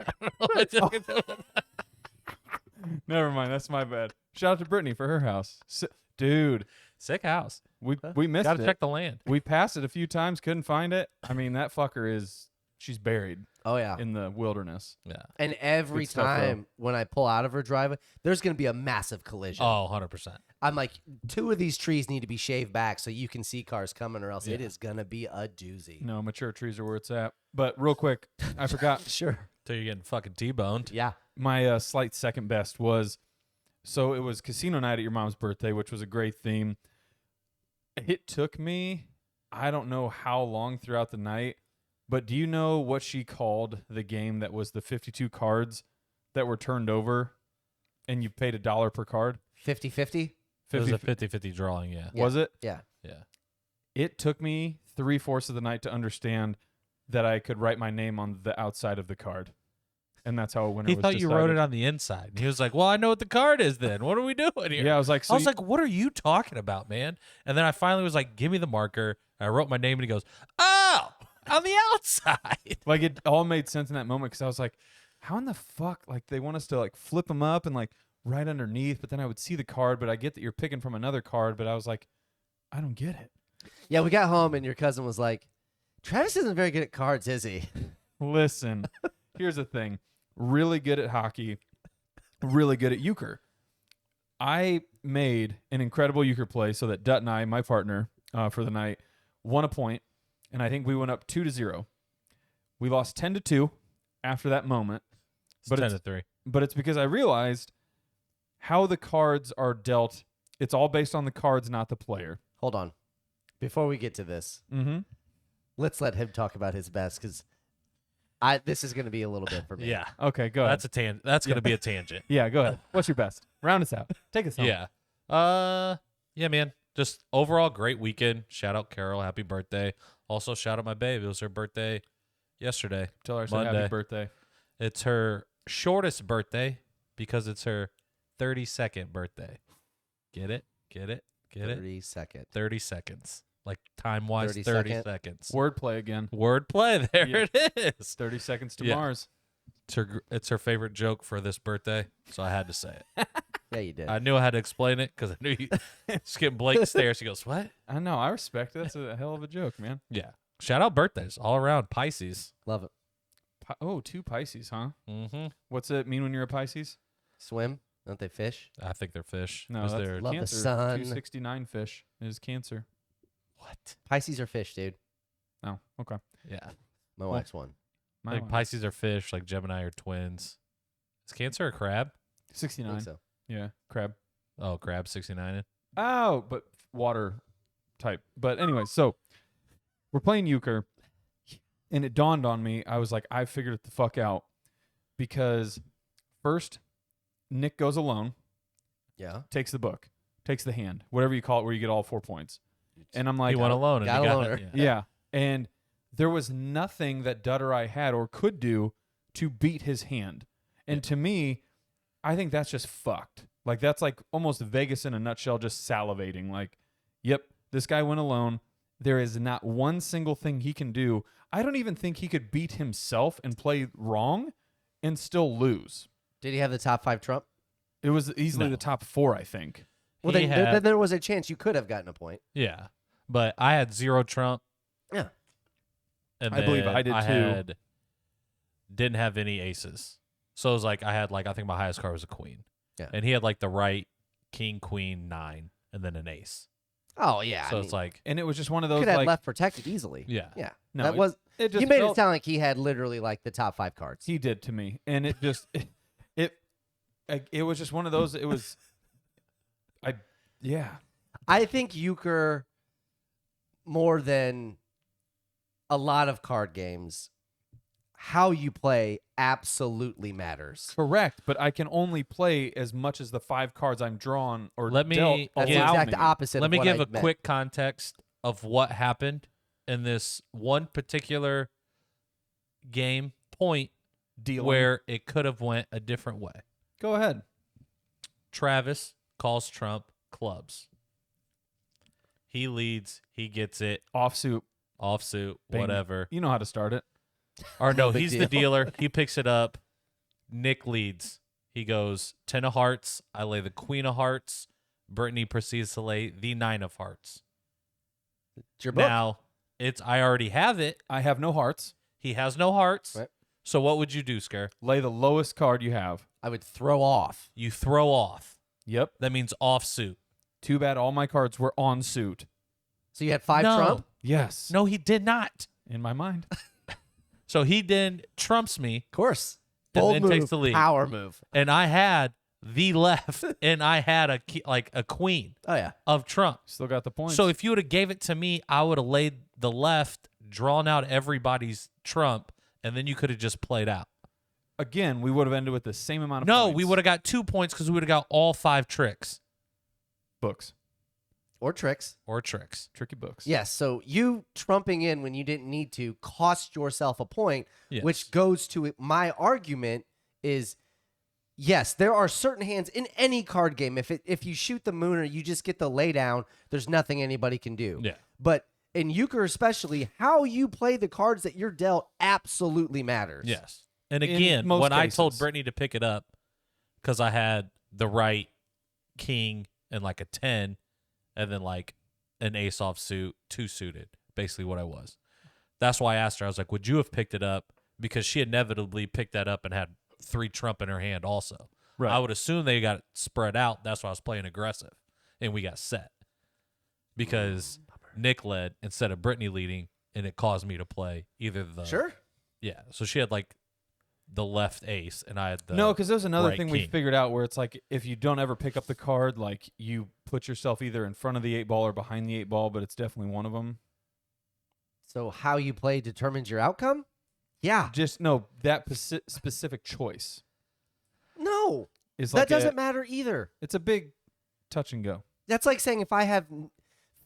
Never mind. That's my bad. Shout out to Brittany for her house. Dude, Sick house. we missed Got to it. check the land. We passed it a few times, couldn't find it. I mean, that fucker she's buried Oh yeah. in the wilderness. Yeah. And every Good stuff, bro. time when I pull out of her driveway, there's gonna be a massive collision. Oh, 100%. I'm like, 2 of these trees need to be shaved back so you can see cars coming, or else it Yeah. is gonna be a doozy. No, mature trees are where it's at. But real quick, I forgot. Sure. Till you're getting fucking T-boned. Yeah. My slight second best was, so it was casino night at your mom's birthday, which was a great theme. It took me, I don't know how long throughout the night, but do you know what she called the game that was the 52 cards that were turned over and you paid $1 per card? 50-50? It was a 50-50 drawing, yeah. Was it? Yeah. Yeah. It took me 3/4 of the night to understand that I could write my name on the outside of the card. And that's how a winner He was thought you wrote decided. it on the inside. And he was like, well, I know what the card is then. What are we doing here? Yeah, I was like, so I was like, what are you talking about, man? And then I finally was like, give me the marker. I wrote my name and he goes, oh, on the outside. like it all made sense in that moment because I was like, how in the fuck? Like they want us to like flip them up and like right underneath, but then I would see the card, but I get that you're picking from another card, but I was like, I don't get it. Yeah, we got home and your cousin was like, Travis isn't very good at cards, is he? Listen, here's the thing. Really good at hockey, really good at euchre. I made an incredible euchre play so that Dut and I, my partner for the night, won a point, and I think we went up 2-0. We lost 10-2 after that moment. It's But 10-3. But it's because I realized how the cards are dealt. It's all based on the cards, not the player. Hold on. Before we get to this, Mm-hmm. let's let him talk about his best because this is going to be a little bit for me. Yeah. Okay, go ahead. That's going to be a tangent. Yeah, go ahead. What's your best? Round us out. Take us home. Yeah. Yeah, man. Just overall great weekend. Shout out Carol. Happy birthday. Also, shout out my babe. It was her birthday yesterday. Tell her I said Monday. happy birthday. It's her shortest birthday because it's her 32nd birthday. Get it? Get it? Get it? 30-second. 30 seconds. Like time-wise, 30 30 second. seconds. Wordplay again. Wordplay. There Yeah. it is. 30 seconds to Yeah. Mars. It's her favorite joke for this birthday, so I had to say it. Yeah, you did. I knew I had to explain it because I knew you just getting blank stare. She goes, what? I know. I respect it. That's a hell of a joke, man. Yeah. Shout out birthdays all around. Pisces. Love it. Oh, 2 Pisces, huh? Mm-hmm. What's it mean when you're a Pisces? Swim. Don't they fish? I think they're fish. No, Is that's there- Love the Cancer. sun. 269 fish is Cancer. what? Pisces are fish, dude. Oh, okay. Yeah. My Well, wife's one. My Like one. Pisces are fish, like Gemini are twins. Is Cancer a crab? I 69. think so. Yeah, crab. Oh, crab 69. Oh, but water type. But anyway, so we're playing euchre, and it dawned on me. I was like, I figured it the fuck out because first, Nick goes alone, Yeah. takes the book, takes the hand, whatever you call it, where you get all 4 points. And I'm like, He went alone. And got he a got loner. Yeah. yeah. And there was nothing that Dud or I had or could do to beat his hand. And to me, I think that's just fucked. Like, that's like almost Vegas in a nutshell, just salivating. Like, yep, this guy went alone. There is not one single thing he can do. I don't even think he could beat himself and play wrong and still lose. Did he have the top 5 trump? It was easily No. the top 4, I think. Well, He then had- there was a chance you could have gotten a point. Yeah. But I had 0 trump. Yeah. And I believe then I did too. Didn't have any aces. So it was like I had I think my highest card was a queen. Yeah. And he had like the right king, queen, 9, and then an ace. Oh, yeah. So it's like, And it was just one of those, could have like, left protected easily. yeah. Yeah. no, that was. it just You made it felt- sound like he had literally like the top 5 cards. He did to me, and it just it was just one of those. It was, yeah. I think euchre, more than a lot of card games, how you play absolutely matters. Correct, but I can only play as much as the 5 cards I'm drawn or Let me- dealt That's the allow exact me. opposite. Let of me what give I a meant. quick context of what happened in this one particular game point Dealing. where it could have went a different way. Go ahead. Travis calls Trump clubs. He leads. He gets it. Offsuit. Offsuit. Bing. Whatever. You know how to start it. Or no, big he's the deal. dealer. He picks it up. Nick leads. He goes 10 of hearts. I lay the queen of hearts. Brittany proceeds to lay the 9 of hearts. It's your book. Now, I already have it. I have no hearts. He has no hearts. Right. So what would you do, Scare? Lay the lowest card you have. I would throw off. You throw off. Yep. That means offsuit. Too bad all my cards were on suit. So you had 5 No. Trump? Yes. No, he did not. In my mind. So he then trumps me, Of course. and Bold then move. takes the lead. Power move. And I had the left, and I had a queen Oh, yeah. of Trump. Still got the points. So if you would have gave it to me, I would have laid the left, drawn out everybody's Trump, and then you could have just played out. again, we would have ended with the same amount of No, points. we would have got 2 points because we would have got all 5 tricks Books. Or tricks. or tricks. Tricky books. Yes. So you trumping in when you didn't need to cost yourself a point, Yes. which goes to my argument is, yes, there are certain hands in any card game. If you shoot the moon or you just get the laydown, there's nothing anybody can do. Yeah. But in euchre especially, how you play the cards that you're dealt absolutely matters. Yes. And In again, most when I told cases. Brittany to pick it up because I had the right king and like a 10 and then like an ace off suit, 2 suited, basically what I was. That's why I asked her. I was like, would you have picked it up? Because she inevitably picked that up and had 3 trump in her hand also. Right. I would assume they got spread out. That's why I was playing aggressive. And we got set. Because Nick led instead of Brittany leading, and it caused me to play either the... Sure. Yeah. So she had like the left ace, and I had the... No, because there's another right thing we king. figured out where it's like if you don't ever pick up the card, like you put yourself either in front of the 8 ball or behind the 8 ball, but it's definitely one of them. So how you play determines your outcome? Yeah. Just no, that specific choice No. is That like doesn't matter either. it's a big touch and go. That's like saying if I have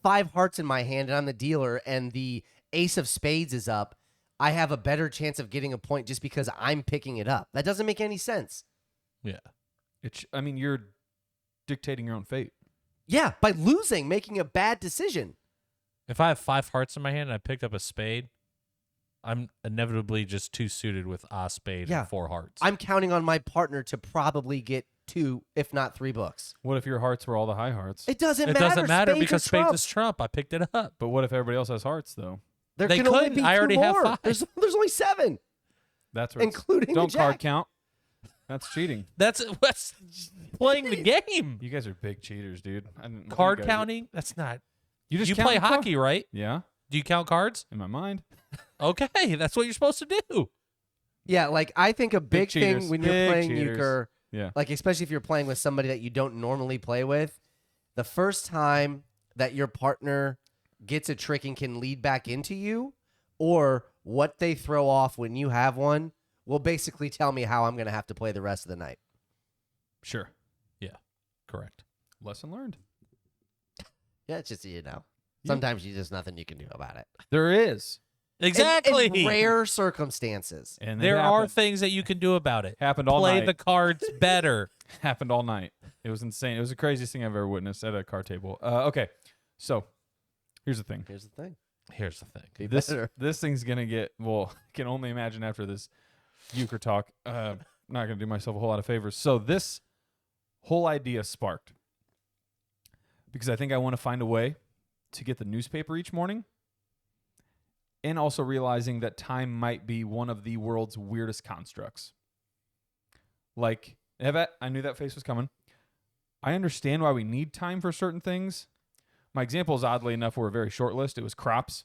5 hearts in my hand and I'm the dealer and the ace of spades is up, I have a better chance of getting a point just because I'm picking it up. That doesn't make any sense. Yeah. I mean, you're dictating your own fate. Yeah, by losing, making a bad decision. If I have 5 hearts in my hand and I picked up a spade, I'm inevitably just 2 suited with a spade Yeah. and 4 hearts. I'm counting on my partner to probably get 2, if not 3 books. What if your hearts were all the high hearts? It doesn't it matter. doesn't matter Spades because are spades Trump. is trump. I picked it up. But what if everybody else has hearts though? There They can only couldn't. be I 2 already have more. 5. There's only 7, That's where including don't the card jack. count. That's cheating. That's playing the game. You guys are big cheaters, dude. I didn't know you Card guys- counting? That's not. You just You count play the card- hockey, right? Yeah, Do you count cards? in my mind. Okay, that's what you're supposed to do. Yeah, like I think a big thing cheaters. when you're Big playing cheaters. euchre, Yeah. like especially if you're playing with somebody that you don't normally play with, the first time that your partner gets a trick and can lead back into you, or what they throw off when you have one, will basically tell me how I'm going to have to play the rest of the night. Sure. Correct. Lesson learned. Yeah, it's just, you know, Yeah. sometimes you just nothing you can do about it. There is. Exactly. In rare circumstances. And there it are happened. things that you can do about it. Happened all Play night. the cards better. Happened all night. It was insane. It was the craziest thing I've ever witnessed at a card table. Okay, so here's the thing. Here's the thing. Here's the thing. Be This better. this thing's gonna get well. I can only imagine after this euchre talk. Not gonna do myself a whole lot of favors. So this whole idea sparked because I think I want to find a way to get the newspaper each morning, and also realizing that time might be one of the world's weirdest constructs. Like, I knew that face was coming. I understand why we need time for certain things. My example is oddly enough were a very short list. It was crops,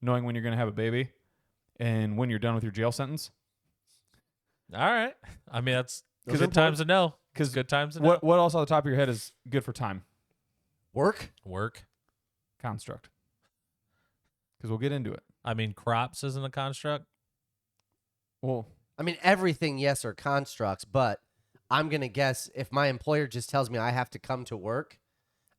knowing when you're going to have a baby, and when you're done with your jail sentence. All right. I mean, that's Those good are times to know. Because Good times to know. what else on the top of your head is good for time? Work? Work. Construct. Because we'll get into it. I mean, crops isn't a construct. Well, I mean, everything, yes, are constructs, but I'm going to guess if my employer just tells me I have to come to work,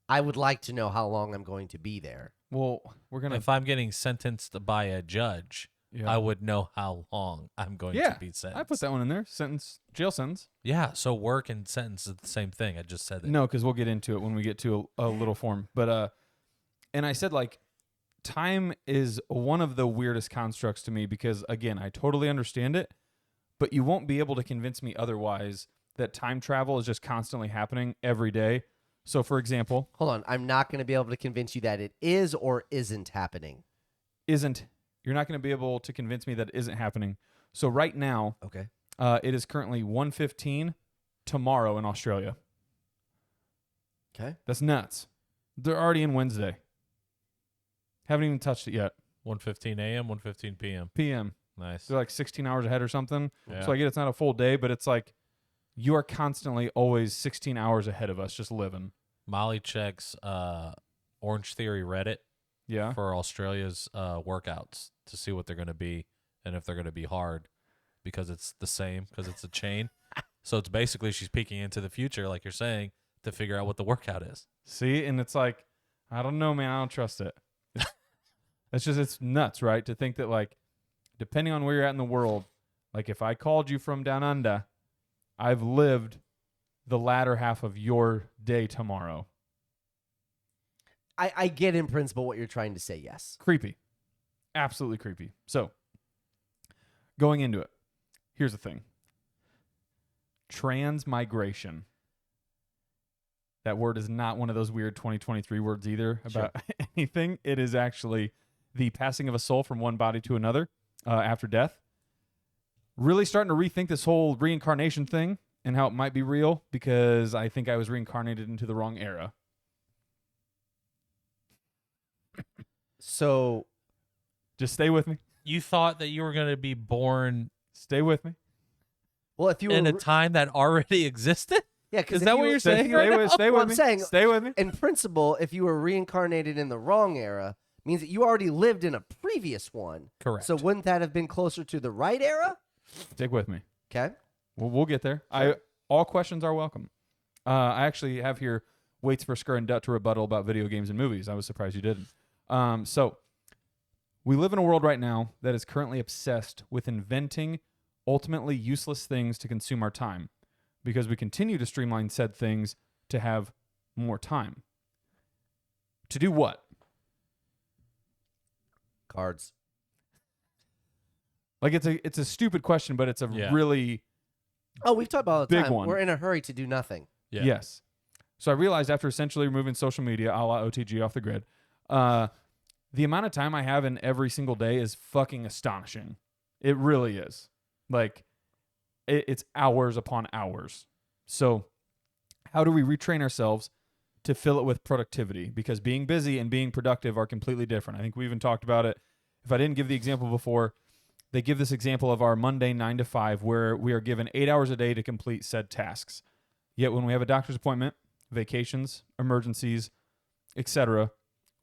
I would like to know how long I'm going to be there. we're gonna. If I'm getting sentenced by a judge, Yeah. I would know how long I'm going Yeah, to be sentenced. I put that one in there. Jail sentence. Yeah, so work and sentence is the same thing. I just said that. No, because we'll get into it when we get to a little form. But and I said like, time is one of the weirdest constructs to me because again, I totally understand it, but you won't be able to convince me otherwise that time travel is just constantly happening every day. So, for example, Hold on. I'm not going to be able to convince you that it is or isn't happening. you're not going to be able to convince me that it isn't happening. So right now, Okay. it is currently 1:15 tomorrow in Australia. Okay. That's nuts. They're already in Wednesday. Haven't even touched it yet. 1:15 a.m., 1:15 p.m. PM. Nice. They're like 16 hours ahead or something. Yeah. So I get it's not a full day, but it's like you are constantly always 16 hours ahead of us just living. Molly checks Orange Theory Reddit Yeah. for Australia's workouts to see what they're going to be and if they're going to be hard because it's the same, because it's a chain. So it's basically she's peeking into the future, like you're saying, to figure out what the workout is. See? And it's like, I don't know, man. I don't trust it. It's nuts, right? To think that, like, depending on where you're at in the world, like if I called you from down under, I've lived the latter half of your day tomorrow. I get in principle what you're trying to say, yes. Creepy. Absolutely creepy. So, going into it, here's the thing. Transmigration. That word is not one of those weird 2023 words either about anything. It is actually the passing of a soul from one body to another after death. Really starting to rethink this whole reincarnation thing and how it might be real because I think I was reincarnated into the wrong era. So, Just stay with me. You thought that you were going to be born Stay with me. well, if you in were a time that already existed? yeah, because Is that what you're Stay, saying right stay now? with, stay Well, with I'm me. saying- Stay with me. in principle, if you were reincarnated in the wrong era, means that you already lived in a previous one. Correct. So wouldn't that have been closer to the right era? Stick with me. Okay. We'll get there. All questions are welcome. I actually have here waits for Skur and Dutt to rebuttal about video games and movies. I was surprised you didn't. So we live in a world right now that is currently obsessed with inventing ultimately useless things to consume our time because we continue to streamline said things to have more time. To do what? Cards. Like it's a stupid question, but it's a Yeah. really Oh, we've talked about it all the Big time. one. We're in a hurry to do nothing. Yeah. Yes. So I realized after essentially removing social media, a la OTG off the grid, the amount of time I have in every single day is fucking astonishing. It really is. Like, it's hours upon hours. So how do we retrain ourselves to fill it with productivity? Because being busy and being productive are completely different. I think we even talked about it. If I didn't give the example before, they give this example of our Monday 9 to 5 where we are given 8 hours a day to complete said tasks. Yet when we have a doctor's appointment, vacations, emergencies, etc.,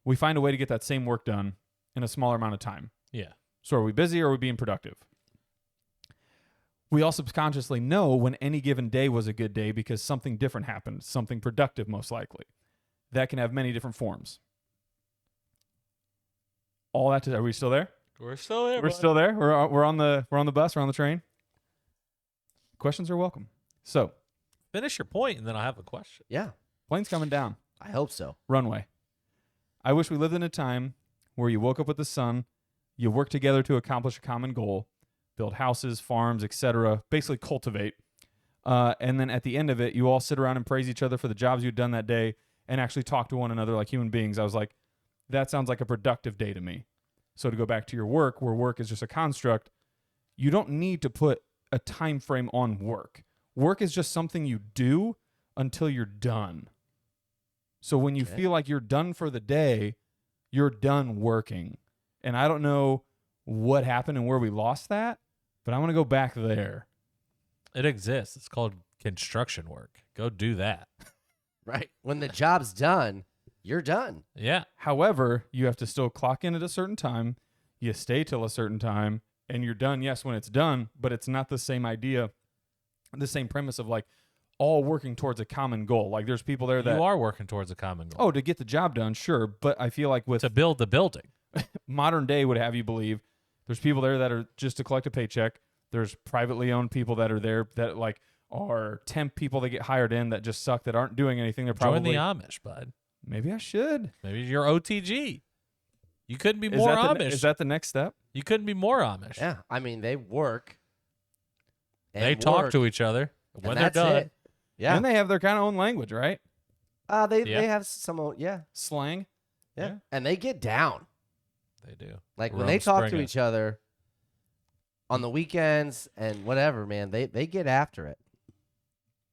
we find a way to get that same work done in a smaller amount of time. Yeah. So are we busy or are we being productive? We all subconsciously know when any given day was a good day because something different happened, something productive most likely. That can have many different forms. All that to, are we still there? We're still there. We're still there. We're on the bus. We're on the train. Questions are welcome. So, Finish your point, and then I have a question. Yeah, plane's coming down. I hope so. Runway. I wish we lived in a time where you woke up with the sun, you work together to accomplish a common goal, build houses, farms, etc., basically cultivate. And then at the end of it, you all sit around and praise each other for the jobs you'd done that day and actually talk to one another like human beings. I was like, that sounds like a productive day to me. So to go back to your work, where work is just a construct, you don't need to put a time frame on work. Work is just something you do until you're done. So when you Okay. feel like you're done for the day, you're done working. And I don't know what happened and where we lost that, but I want to go back there. It exists. It's called construction work. Go do that. Right. When the job's done, you're done. Yeah. However, you have to still clock in at a certain time. You stay till a certain time and you're done. Yes, when it's done, but it's not the same idea, the same premise of like all working towards a common goal. Like there's people there that, You are working towards a common goal. oh, to get the job done, sure. But I feel like with To build the building. modern day would have you believe There's people there that are just to collect a paycheck. There's privately owned people that are there that like are temp people that get hired in that just suck, that aren't doing anything. They're probably Join the Amish, bud. maybe I should. Maybe you're OTG. You couldn't be more Amish. Is that the next step? You couldn't be more Amish. Yeah, I mean they work. They and talk work, to each other when and they're that's done. it. Yeah, And they have their kind of own language, right? they have some Slang. yeah, and they get down. They do. Like when they talk to Rumspringa. each other on the weekends and whatever, man, they get after it.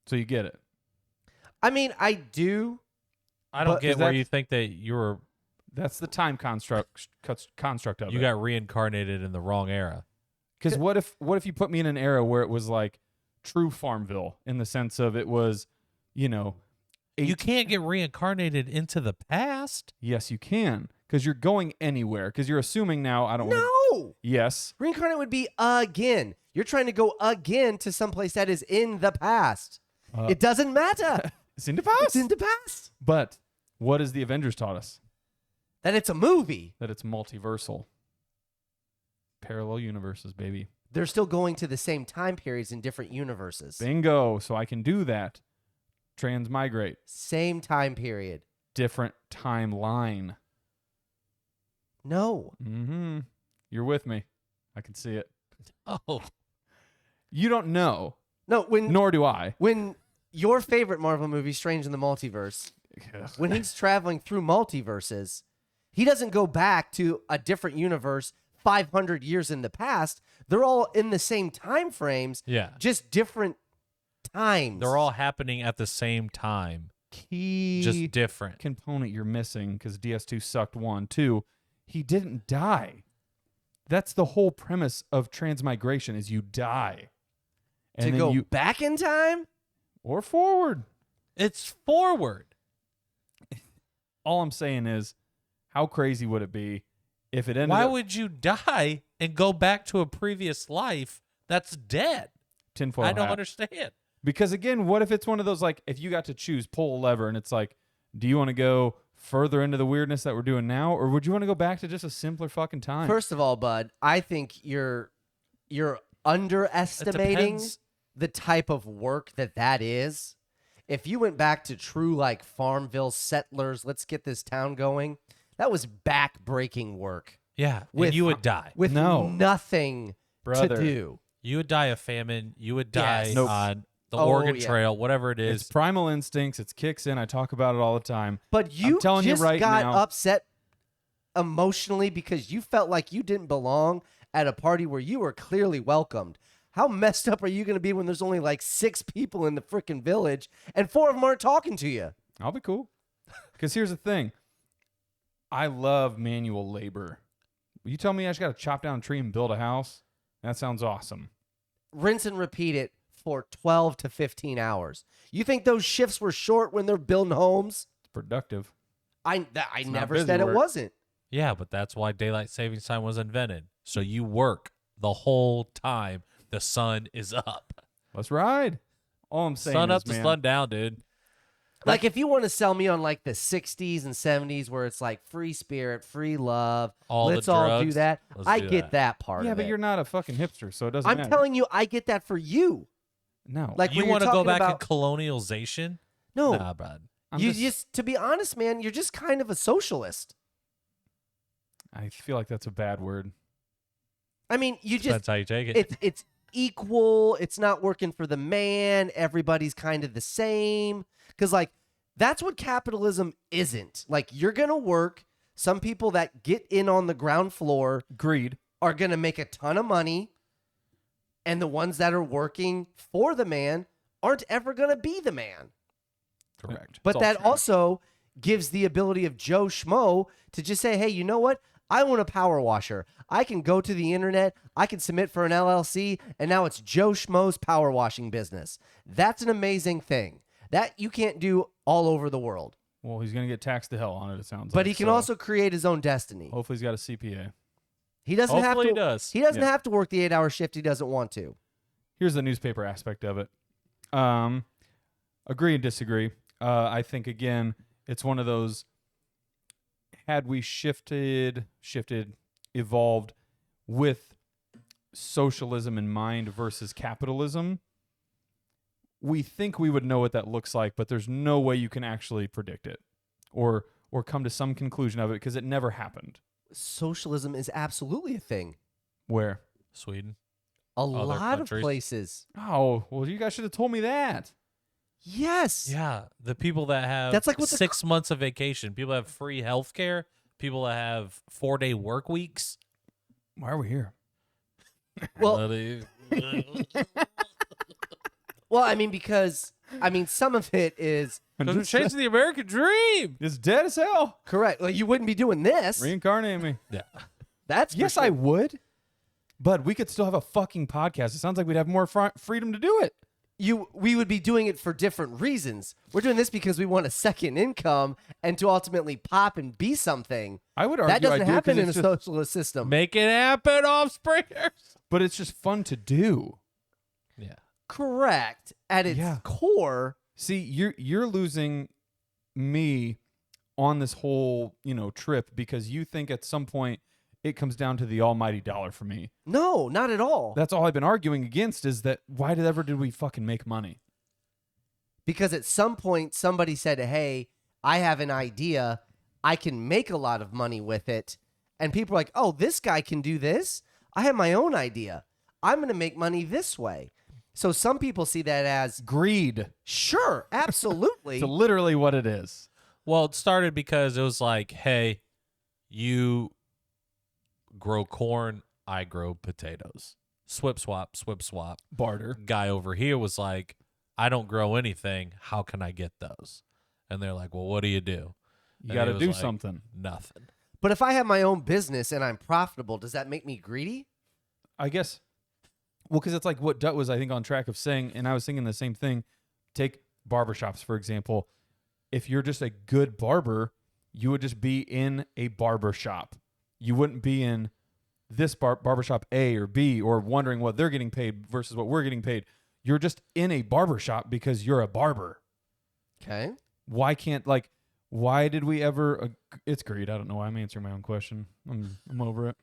So you get it. I mean, I do. I don't But get is where that- you think that you were. That's the time construct of You it. got reincarnated in the wrong era. Because what if you put me in an era where it was like true Farmville in the sense of it was, you know, You can't get reincarnated into the past. yes, you can, because you're going anywhere. Because you're assuming now. I don't. wanna- No, Yes. reincarnate would be again. You're trying to go again to someplace that is in the past. It doesn't matter. It's in the past. It's in the past. But what has the Avengers taught us? That it's a movie. That it's multiversal. Parallel universes, baby. They're still going to the same time periods in different universes. Bingo. So I can do that. Transmigrate. Same time period. Different timeline. No. Mm-hmm. You're with me. I can see it. Oh, You don't know, No, nor do I. when your favorite Marvel movie, Strange in the Multiverse, when he's traveling through multiverses, he doesn't go back to a different universe 500 years in the past. They're all in the same time frames, yeah. just different times. They're all happening at the same time, Key just different. component you're missing because DS2 sucked 1. 2, he didn't die. That's the whole premise of transmigration is you die. to And then go you back in time. or forward. It's forward. All I'm saying is, how crazy would it be if it ended Why up would you die and go back to a previous life that's dead? tinfoil I don't hat? understand. Because again, what if it's one of those like if you got to choose, pull a lever, and it's like, do you want to go further into the weirdness that we're doing now, or would you want to go back to just a simpler fucking time? First of all, bud, I think you're underestimating depends. the type of work that is. If you went back to true like Farmville settlers, let's get this town going. That was back-breaking work Yeah, With- and you would die. with No. nothing Brother. to do. You would die of famine. You would die Yes. Nope. on the Oh, Oregon yeah. Trail, whatever it It's is. primal instincts. It kicks in. I talk about it all the time. But you telling you just right got now- upset emotionally because you felt like you didn't belong at a party where you were clearly welcomed. How messed up are you going to be when there's only like 6 people in the freaking village and 4 of them aren't talking to you? I'll be cool. Because here's the thing. I love manual labor. You tell me I just got to chop down a tree and build a house? That sounds awesome. Rinse and repeat it for 12 to 15 hours. You think those shifts were short when they're building homes? It's productive. I not never busy said work. it wasn't. Yeah, but that's why daylight savings time was invented. So you work the whole time the sun is up. Let's ride. All I'm saying Sun is, up to man, sun down, dude. Like if you want to sell me on like the 60s and 70s where it's like free spirit, free love, All the let's all do drugs, that. let's I do get that. that part yeah, of but it. you're not a fucking hipster, so it doesn't I'm matter. telling you, I get that for you. No. Like You want to go back about, in colonialization? No, Nah, bud. I'm you just- just to be honest, man, you're just kind of a socialist. I feel like that's a bad word. I mean, you just Depends how you take it. it's equal. It's not working for the man. Everybody's kind of the same. Because like that's what capitalism isn't. Like you're gonna work. Some people that get in on the ground floor Greed. are gonna make a ton of money, and the ones that are working for the man aren't ever gonna be the man. Correct. But all that true. also gives the ability of Joe Schmo to just say, hey, you know what? I want a power washer. I can go to the internet. I can submit for an LLC, and now it's Joe Schmo's power washing business. That's an amazing thing that you can't do all over the world. Well, he's going to get taxed to hell on it, it sounds But like. he can so also create his own destiny. hopefully he's got a CPA. He doesn't have Hopefully to. he does. He doesn't Yeah. have to work the 8-hour shift. He doesn't want to. Here's the newspaper aspect of it. Agree and disagree. I think, again, it's one of those, had we shifted, evolved, with socialism in mind versus capitalism, we think we would know what that looks like, but there's no way you can actually predict it or come to some conclusion of it because it never happened. Socialism is absolutely a thing. Where? Sweden. A Other lot countries. of places. Oh, well, you guys should have told me that. Yes. Yeah, the people that have That's like what the 6 months of vacation, people that have free health care, people that have 4-day work weeks. Why are we here? Well, I mean, because some of it is we're chasing the American dream. It's dead as hell. correct. Like, you wouldn't be doing this. Reincarnate me. Yeah. That's for Yes, sure. I would. But we could still have a fucking podcast. It sounds like we'd have more freedom to do it. We would be doing it for different reasons. We're doing this because we want a second income and to ultimately pop and be something. I would argue That doesn't I do happen in a it's just, socialist system. Make it happen, offspringers. but it's just fun to do. Yeah. Correct. At its Yeah. core, See, you're losing me on this whole, trip because you think at some point it comes down to the almighty dollar for me. no, not at all. That's all I've been arguing against is that why did we fucking make money? Because at some point somebody said, "Hey, I have an idea. I can make a lot of money with it." And people are like, "Oh, this guy can do this. I have my own idea. I'm going to make money this way." So some people see that as, Greed. sure, absolutely. It's literally what it is. Well, it started because it was like, hey, you grow corn, I grow potatoes. Swip swap, swip swap. Barter. Guy over here was like, I don't grow anything. How can I get those? And they're like, well, what do? You And got he to was do like, something. Nothing. But if I have my own business and I'm profitable, does that make me greedy? I guess. Well, because it's like what Dutt was, I think, on track of saying, and I was thinking the same thing. Take barbershops, for example. If you're just a good barber, you would just be in a barber shop. You wouldn't be in this barbershop A or B or wondering what they're getting paid versus what we're getting paid. You're just in a barbershop because you're a barber. Okay. Why did we ever... it's greed. I don't know why I'm answering my own question. I'm over it.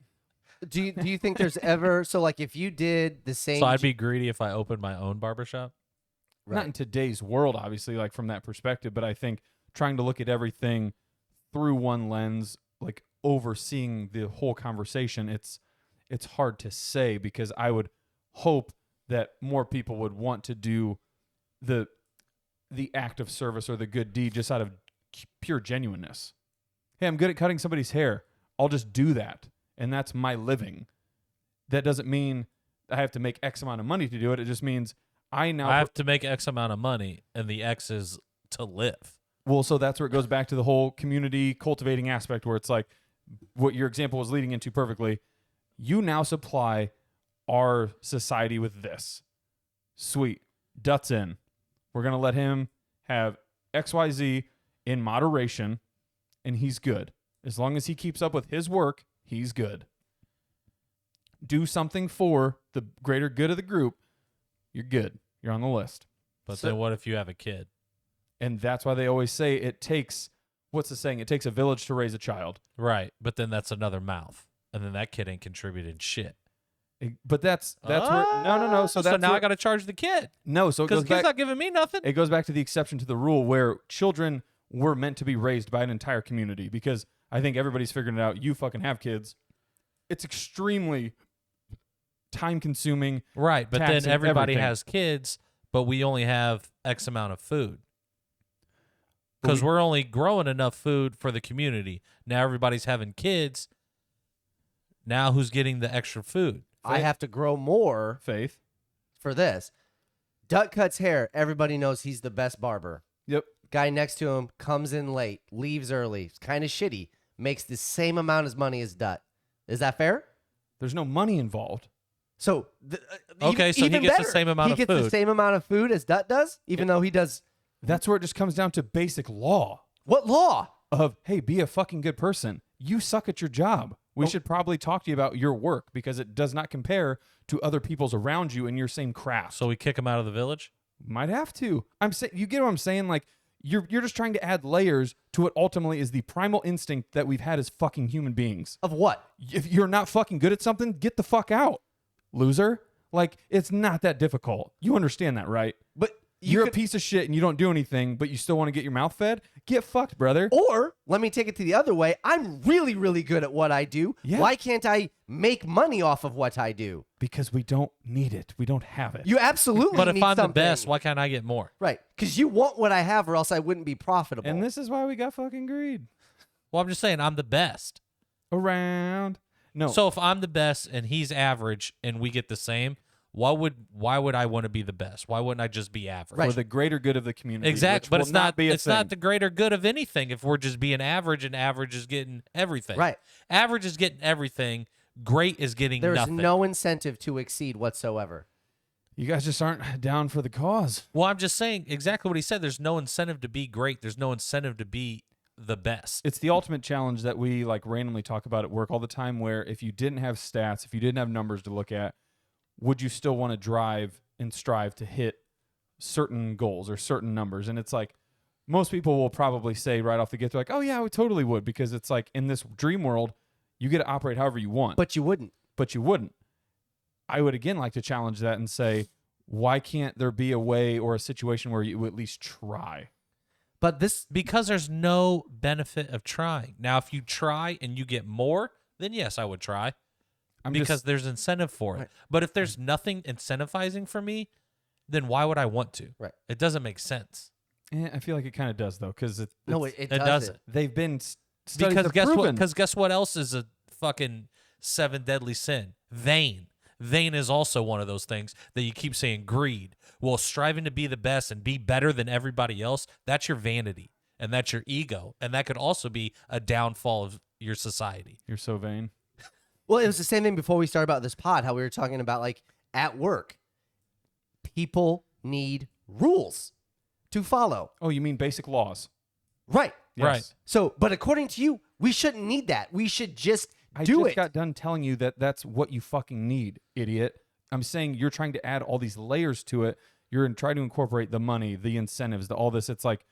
Do you think there's ever, so like if you did the same... So I'd be greedy if I opened my own barbershop? Not in today's world, obviously, like from that perspective, but I think trying to look at everything through one lens, like overseeing the whole conversation, it's hard to say because I would hope that more people would want to do the act of service or the good deed just out of pure genuineness. Hey, I'm good at cutting somebody's hair. I'll just do that. And that's my living. That doesn't mean I have to make X amount of money to do it. It just means I have to make X amount of money, and the X is to live. Well, so that's where it goes back to the whole community cultivating aspect where it's like what your example was leading into perfectly. You now supply our society with this. Sweet. Dutt's in. We're going to let him have XYZ in moderation, and he's good. As long as he keeps up with his work, he's good. Do something for the greater good of the group, you're good. You're on the list. But So- then what if you have a kid? And that's why they always say it takes, what's the saying? It takes a village to raise a child. Right. But then that's another mouth. And then that kid ain't contributing shit. But that's where, no. So that's now where, I got to charge the kid. no, so it Because goes the kid's back, not giving me nothing. it goes back to the exception to the rule where children were meant to be raised by an entire community because I think everybody's figuring it out. You fucking have kids. It's extremely time consuming. Right. But then taxing everybody everything. has kids, but we only have X amount of food. Because we- we're only growing enough food for the community. Now everybody's having kids. Now who's getting the extra food? I have to grow more Faith. for this. Dutt cuts hair. Everybody knows he's the best barber. Yep. Guy next to him comes in late, leaves early. It's kind of shitty. Makes the same amount of money as Dutt. Is that fair? There's no money involved. So, Okay, so he even gets the better. same amount he of gets the food. same amount of food as Dutt does, even though he does That's where it just comes down to basic law what law? of, hey, be a fucking good person. You suck at your job. We should probably talk to you about your work because it does not compare to other people's around you in your same craft. So we kick him out of the village? Might have to. I'm saying, you get what I'm saying? Like, You're just trying to add layers to what ultimately is the primal instinct that we've had as fucking human beings. Of what? If you're not fucking good at something, get the fuck out, loser. Like, it's not that difficult. You understand that, right? But You're a piece of shit and you don't do anything, but you still want to get your mouth fed? Get fucked, brother. Or let me take it to the other way. I'm really, really good at what I do. Yeah. Why can't I make money off of what I do? Because we don't need it. We don't have it. You absolutely But if need I'm something. the best, why can't I get more? Right. Because you want what I have or else I wouldn't be profitable. And this is why we got fucking greed. Well, I'm just saying I'm the best. Around. No. So if I'm the best and he's average and we get the same, why would I want to be the best? Why wouldn't I just be average? for the greater good of the community. Exactly, which but will it's not. be a It's thing. not the greater good of anything if we're just being average and average is getting everything. Right. Average is getting everything. Great is getting There's nothing. no incentive to exceed whatsoever. You guys just aren't down for the cause. Well, I'm just saying exactly what he said. There's no incentive to be great. There's no incentive to be the best. It's the ultimate challenge that we like randomly talk about at work all the time, where if you didn't have stats, if you didn't have numbers to look at, would you still want to drive and strive to hit certain goals or certain numbers? And it's like, most people will probably say right off the get, they're like, oh yeah, I totally would, because it's like in this dream world, you get to operate however you want. But you wouldn't. But you wouldn't. I would again like to challenge that and say, why can't there be a way or a situation where you at least try? But this, Because there's no benefit of trying. Now, if you try and you get more, then yes, I would try. Because there's incentive for it. Right. But if there's nothing incentivizing for me, then why would I want to? Right. It doesn't make sense. I feel like it kind of does though, because it It doesn't. doesn't. they've been studies Because have guess what? proven. Because guess what else is a fucking 7 deadly sin? Vain. Vain is also one of those things that you keep saying greed. Well, striving to be the best and be better than everybody else, that's your vanity and that's your ego. And that could also be a downfall of your society. You're so vain. Well, it was the same thing before we started about this pod, how we were talking about like at work. People need rules to follow. Oh, you mean basic laws? Right. Yes. Right. So, but according to you, we shouldn't need that. We should just I do just it. got done telling you that that's what you fucking need, idiot. I'm saying you're trying to add all these layers to it. You're trying to incorporate the money, the incentives, all this. It's like,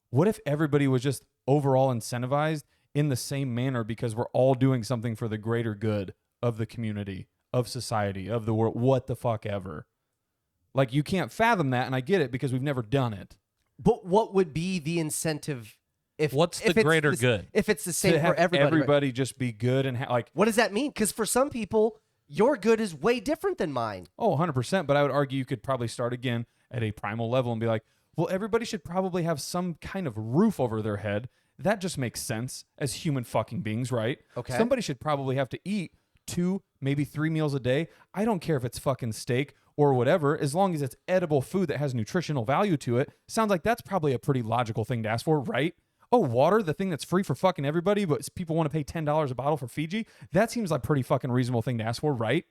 what if everybody was just overall incentivized in the same manner because we're all doing something for the greater good of the community, of society, of the world, what the fuck ever. Like, you can't fathom that, and I get it because we've never done it. But what would be the incentive if What's the it's greater the- good? If it's the To same have for everybody. right? everybody just be good and like, What does that mean? Because for some people, your good is way different than mine. oh, 100%. But I would argue you could probably start again at a primal level and be like, well, everybody should probably have some kind of roof over their head. That just makes sense as human fucking beings, right? Okay. Somebody should probably have to eat 2, maybe 3 meals a day. I don't care if it's fucking steak or whatever, as long as it's edible food that has nutritional value to it. Sounds like that's probably a pretty logical thing to ask for, right? Oh, water, the thing that's free for fucking everybody, but people want to pay $10 a bottle for Fiji? That seems like a pretty fucking reasonable thing to ask for, right?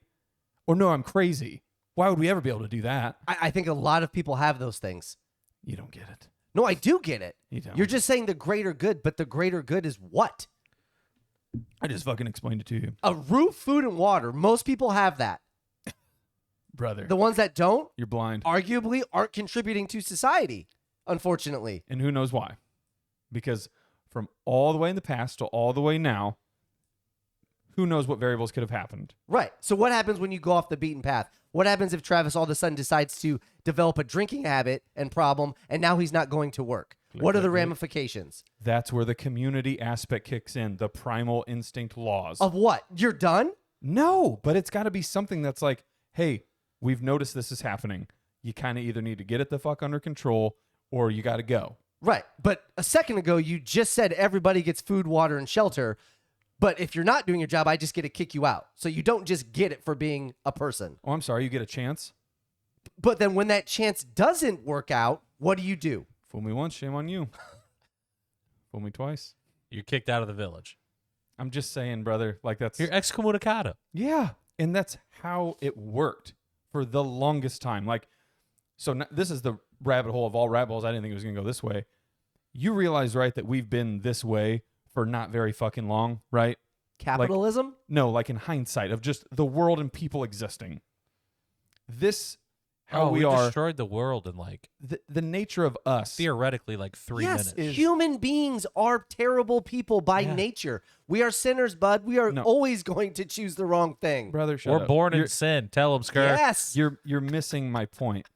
Or no, I'm crazy. Why would we ever be able to do that? I think a lot of people have those things. You don't get it. No, I do get it. You don't. You're just saying the greater good, but the greater good is what? I just fucking explained it to you, A roof, food, and water. Most people have that. brother. The ones that don't, You're blind. arguably, aren't contributing to society, unfortunately. And who knows why? Because from all the way in the past to all the way now, who knows what variables could have happened? Right. So what happens when you go off the beaten path? What happens if Travis all of a sudden decides to develop a drinking habit and problem, and now he's not going to work? What are the ramifications? That's where the community aspect kicks in, the primal instinct laws. Of what? You're done? No, but it's got to be something that's like, hey, we've noticed this is happening. You kind of either need to get it the fuck under control or you got to go. Right. But a second ago, you just said everybody gets food, water, and shelter. But if you're not doing your job, I just get to kick you out. So you don't just get it for being a person. Oh, I'm sorry, you get a chance? But then when that chance doesn't work out, what do you do? Fool me once, shame on you. Fool me twice. You're kicked out of the village. I'm just saying, brother, like that's... You're excommunicado. Yeah, and that's how it worked for the longest time. Like, so this is the rabbit hole of all rabbit holes. I didn't think it was going to go this way. You realize, right, that we've been this way for not very fucking long, right? Capitalism? No, like in hindsight of just the world and people existing. This how we are, destroyed the world in like the nature of us. theoretically like 3 Yes, minutes. human beings are terrible people by Yeah. nature. We are sinners, bud. We are No. always going to choose the wrong thing. Brother, shut We're up. born You're, in sin. Tell them, Skirt. Yes. you're missing my point.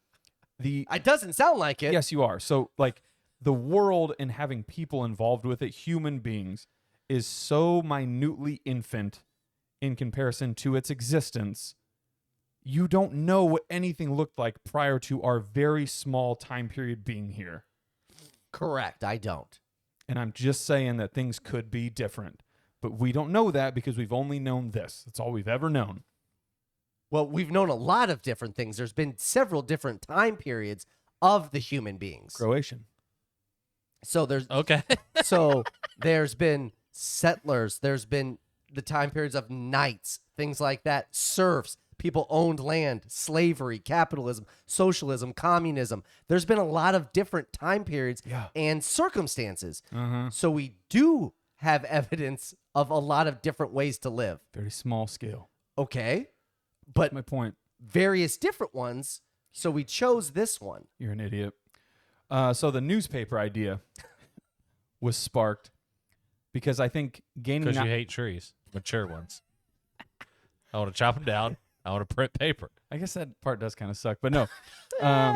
It doesn't sound like it. Yes, you are. So, like, the world and having people involved with it, human beings, is so minutely infant in comparison to its existence. You don't know what anything looked like prior to our very small time period being here. Correct. I don't. And I'm just saying that things could be different. But we don't know that because we've only known this. That's all we've ever known. Well, we've known a lot of different things. There's been several different time periods of the human beings. Croatian. So there's Okay. so there's been settlers, there's been the time periods of knights, things like that, serfs, people owned land, slavery, capitalism, socialism, communism. There's been a lot of different time periods Yeah. and circumstances. Uh-huh. So we do have evidence of a lot of different ways to live. Very small scale. Okay. But My point. various different ones. So we chose this one. You're an idiot. So the newspaper idea was sparked because I think gaining... Because you hate trees, mature ones. I want to chop them down. I want to print paper. I guess that part does kind of suck, but no.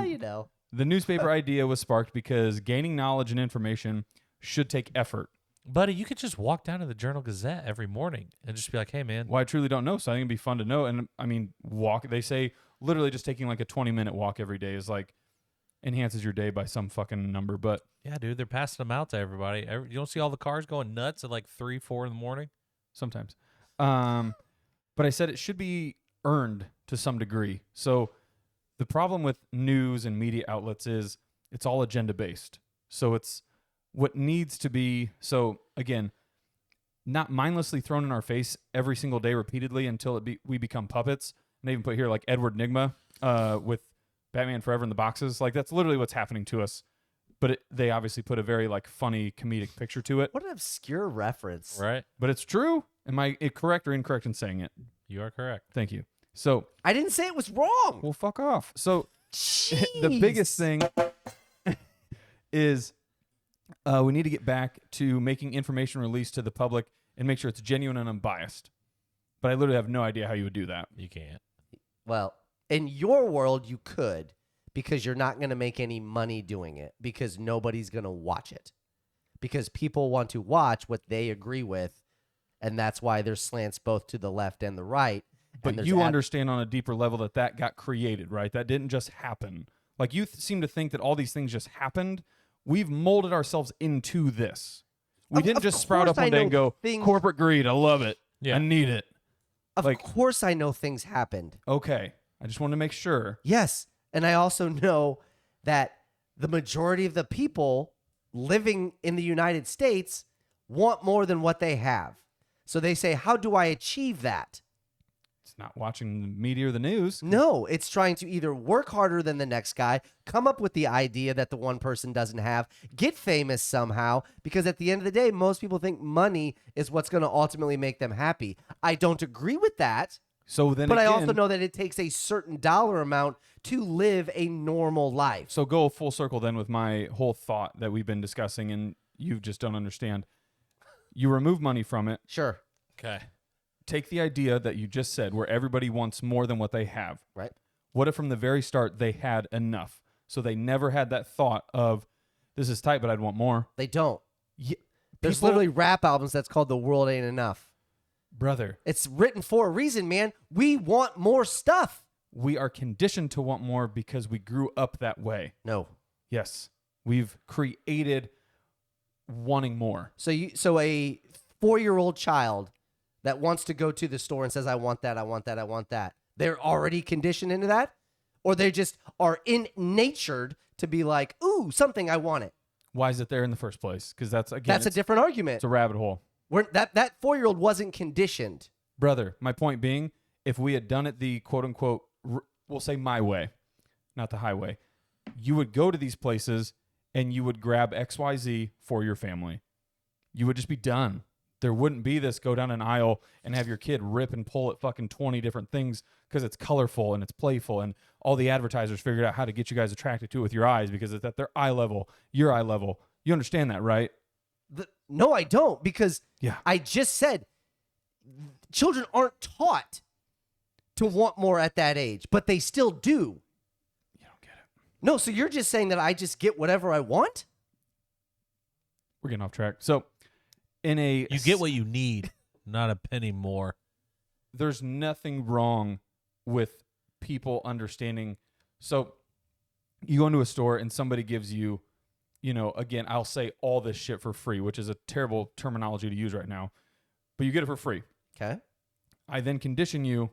You know. The newspaper idea was sparked because gaining knowledge and information should take effort. Buddy, you could just walk down to the Journal Gazette every morning and just be like, hey, man. Well, I truly don't know, so I think it'd be fun to know. And I mean, they say literally just taking like a 20-minute walk every day is like enhances your day by some fucking number. But Yeah, dude, they're passing them out to everybody. You don't see all the cars going nuts at like 3, 4 in the morning? sometimes. But I said it should be earned to some degree. So the problem with news and media outlets is it's all agenda based. So it's what needs to be, so again, not mindlessly thrown in our face every single day repeatedly until we become puppets. And they even put here like Edward Nygma with Batman Forever in the boxes. Like that's literally what's happening to us. But they obviously put a very like funny comedic picture to it. What an obscure reference. Right? But it's true. Am I correct or incorrect in saying it? You are correct. Thank you. So, I didn't say it was wrong. well, fuck off. So Jeez. the biggest thing is we need to get back to making information released to the public and make sure it's genuine and unbiased. But I literally have no idea how you would do that. You can't. Well, in your world, you could because you're not going to make any money doing it because nobody's going to watch it. Because people want to watch what they agree with, and that's why there's slants both to the left and the right. And But there's you understand on a deeper level that got created, right? That didn't just happen. Like you seem to think that all these things just happened. We've molded ourselves into this. We didn't Of just sprout course up one I day and know go, things- corporate greed, I love it. Yeah. I need it. Of like- course I know things happened. Okay. I just want to make sure. Yes. And I also know that the majority of the people living in the United States want more than what they have. So they say, how do I achieve that? It's not watching the media or the news. No, it's trying to either work harder than the next guy, come up with the idea that the one person doesn't have, get famous somehow, because at the end of the day, most people think money is what's going to ultimately make them happy. I don't agree with that, So then but I also again- know that it takes a certain dollar amount to live a normal life. So go full circle then with my whole thought that we've been discussing and you just don't understand. You remove money from it. Sure. Okay. Take the idea that you just said where everybody wants more than what they have. Right. What if from the very start they had enough? So they never had that thought of, this is tight, but I'd want more. They don't. Yeah, There's people- literally rap albums that's called The World Ain't Enough. Brother, It's written for a reason, man. We want more stuff. we are conditioned to want more because we grew up that way. No. Yes. We've created wanting more. So a 4-year-old child that wants to go to the store and says, I want that, I want that, I want that. They're already conditioned into that? Or they just are natured to be like, ooh, something, I want it. Why is it there in the first place? Because that's, again, That's a different argument. it's a rabbit hole. That 4-year-old wasn't conditioned. Brother, my point being, if we had done it the quote unquote, we'll say my way, not the highway, you would go to these places and you would grab XYZ for your family. You would just be done. there wouldn't be this go down an aisle and have your kid rip and pull at fucking 20 different things because it's colorful and it's playful, and all the advertisers figured out how to get you guys attracted to it with your eyes because it's at their eye level, your eye level. You understand that, right? No, I don't, because Yeah. I just said children aren't taught to want more at that age, but they still do. You don't get it. No, so you're just saying that I just get whatever I want? We're getting off track. So You get what you need, not a penny more. there's nothing wrong with people understanding. So you go into a store and somebody gives you, again, I'll say all this shit for free, which is a terrible terminology to use right now, but you get it for free. Okay. I then condition you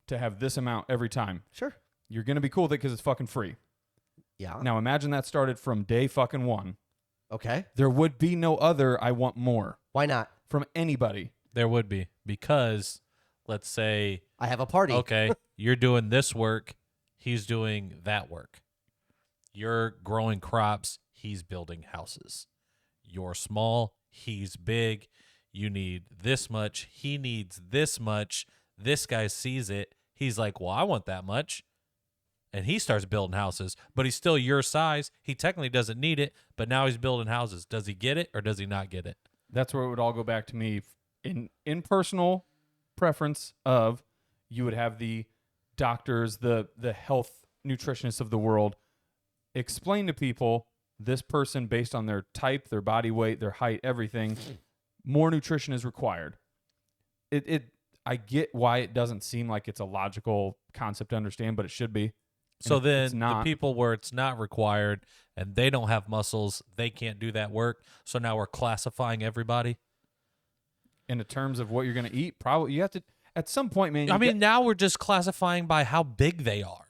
to have this amount every time. Sure. You're going to be cool with it because it's fucking free. Yeah. Now imagine that started from day fucking one. Okay. There would be no other I want more Why not? from anybody. There would be, because let's say, I have a party. okay, you're doing this work, he's doing that work. You're growing crops, he's building houses. You're small, he's big. You need this much, he needs this much. This guy sees it. He's like, well, I want that much. And he starts building houses, but he's still your size. He technically doesn't need it, but now he's building houses. Does he get it or does he not get it? That's where it would all go back to me in personal preference of you would have the doctors, the health nutritionists of the world explain to people this person based on their type, their body weight, their height, everything, more nutrition is required. I get why it doesn't seem like it's a logical concept to understand, but it should be. So And then it's not. the people where it's not required and they don't have muscles, they can't do that work. So now we're classifying everybody. In the terms of what you're going to eat, probably you have to at some point, man. I mean, now we're just classifying by how big they are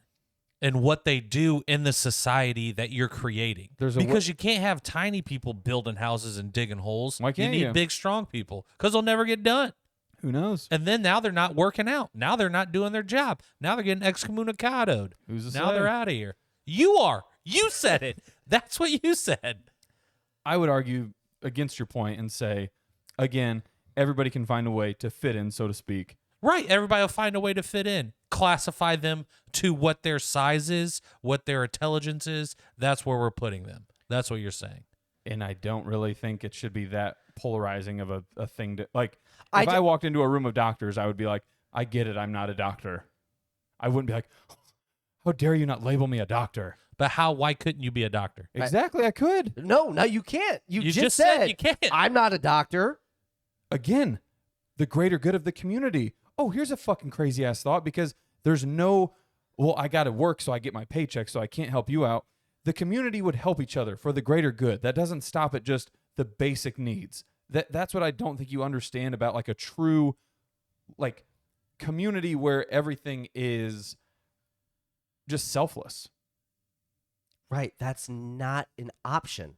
and what they do in the society that you're creating. Because you can't have tiny people building houses and digging holes. Why can't you need you? big, strong people because they'll never get done. who knows? And then now they're not working out. Now they're not doing their job. Now they're getting excommunicadoed. Who's to Now say? they're out of here. You are. You said it. That's what you said. I would argue against your point and say, again, everybody can find a way to fit in, so to speak. Right. Everybody will find a way to fit in. Classify them to what their size is, what their intelligence is. That's where we're putting them. That's what you're saying. And I don't really think it should be that polarizing of a thing to like. I If d- I walked into a room of doctors, I would be like, I get it. I'm not a doctor. I wouldn't be like, how dare you not label me a doctor? But why couldn't you be a doctor? Exactly. I could. No, you can't. You just said you can't. I'm not a doctor. Again, the greater good of the community. Oh, here's a fucking crazy ass thought because there's no, well, I got to work so I get my paycheck so I can't help you out. The community would help each other for the greater good. That doesn't stop at just the basic needs. That's what I don't think you understand about like a true like community where everything is just selfless. Right. That's not an option.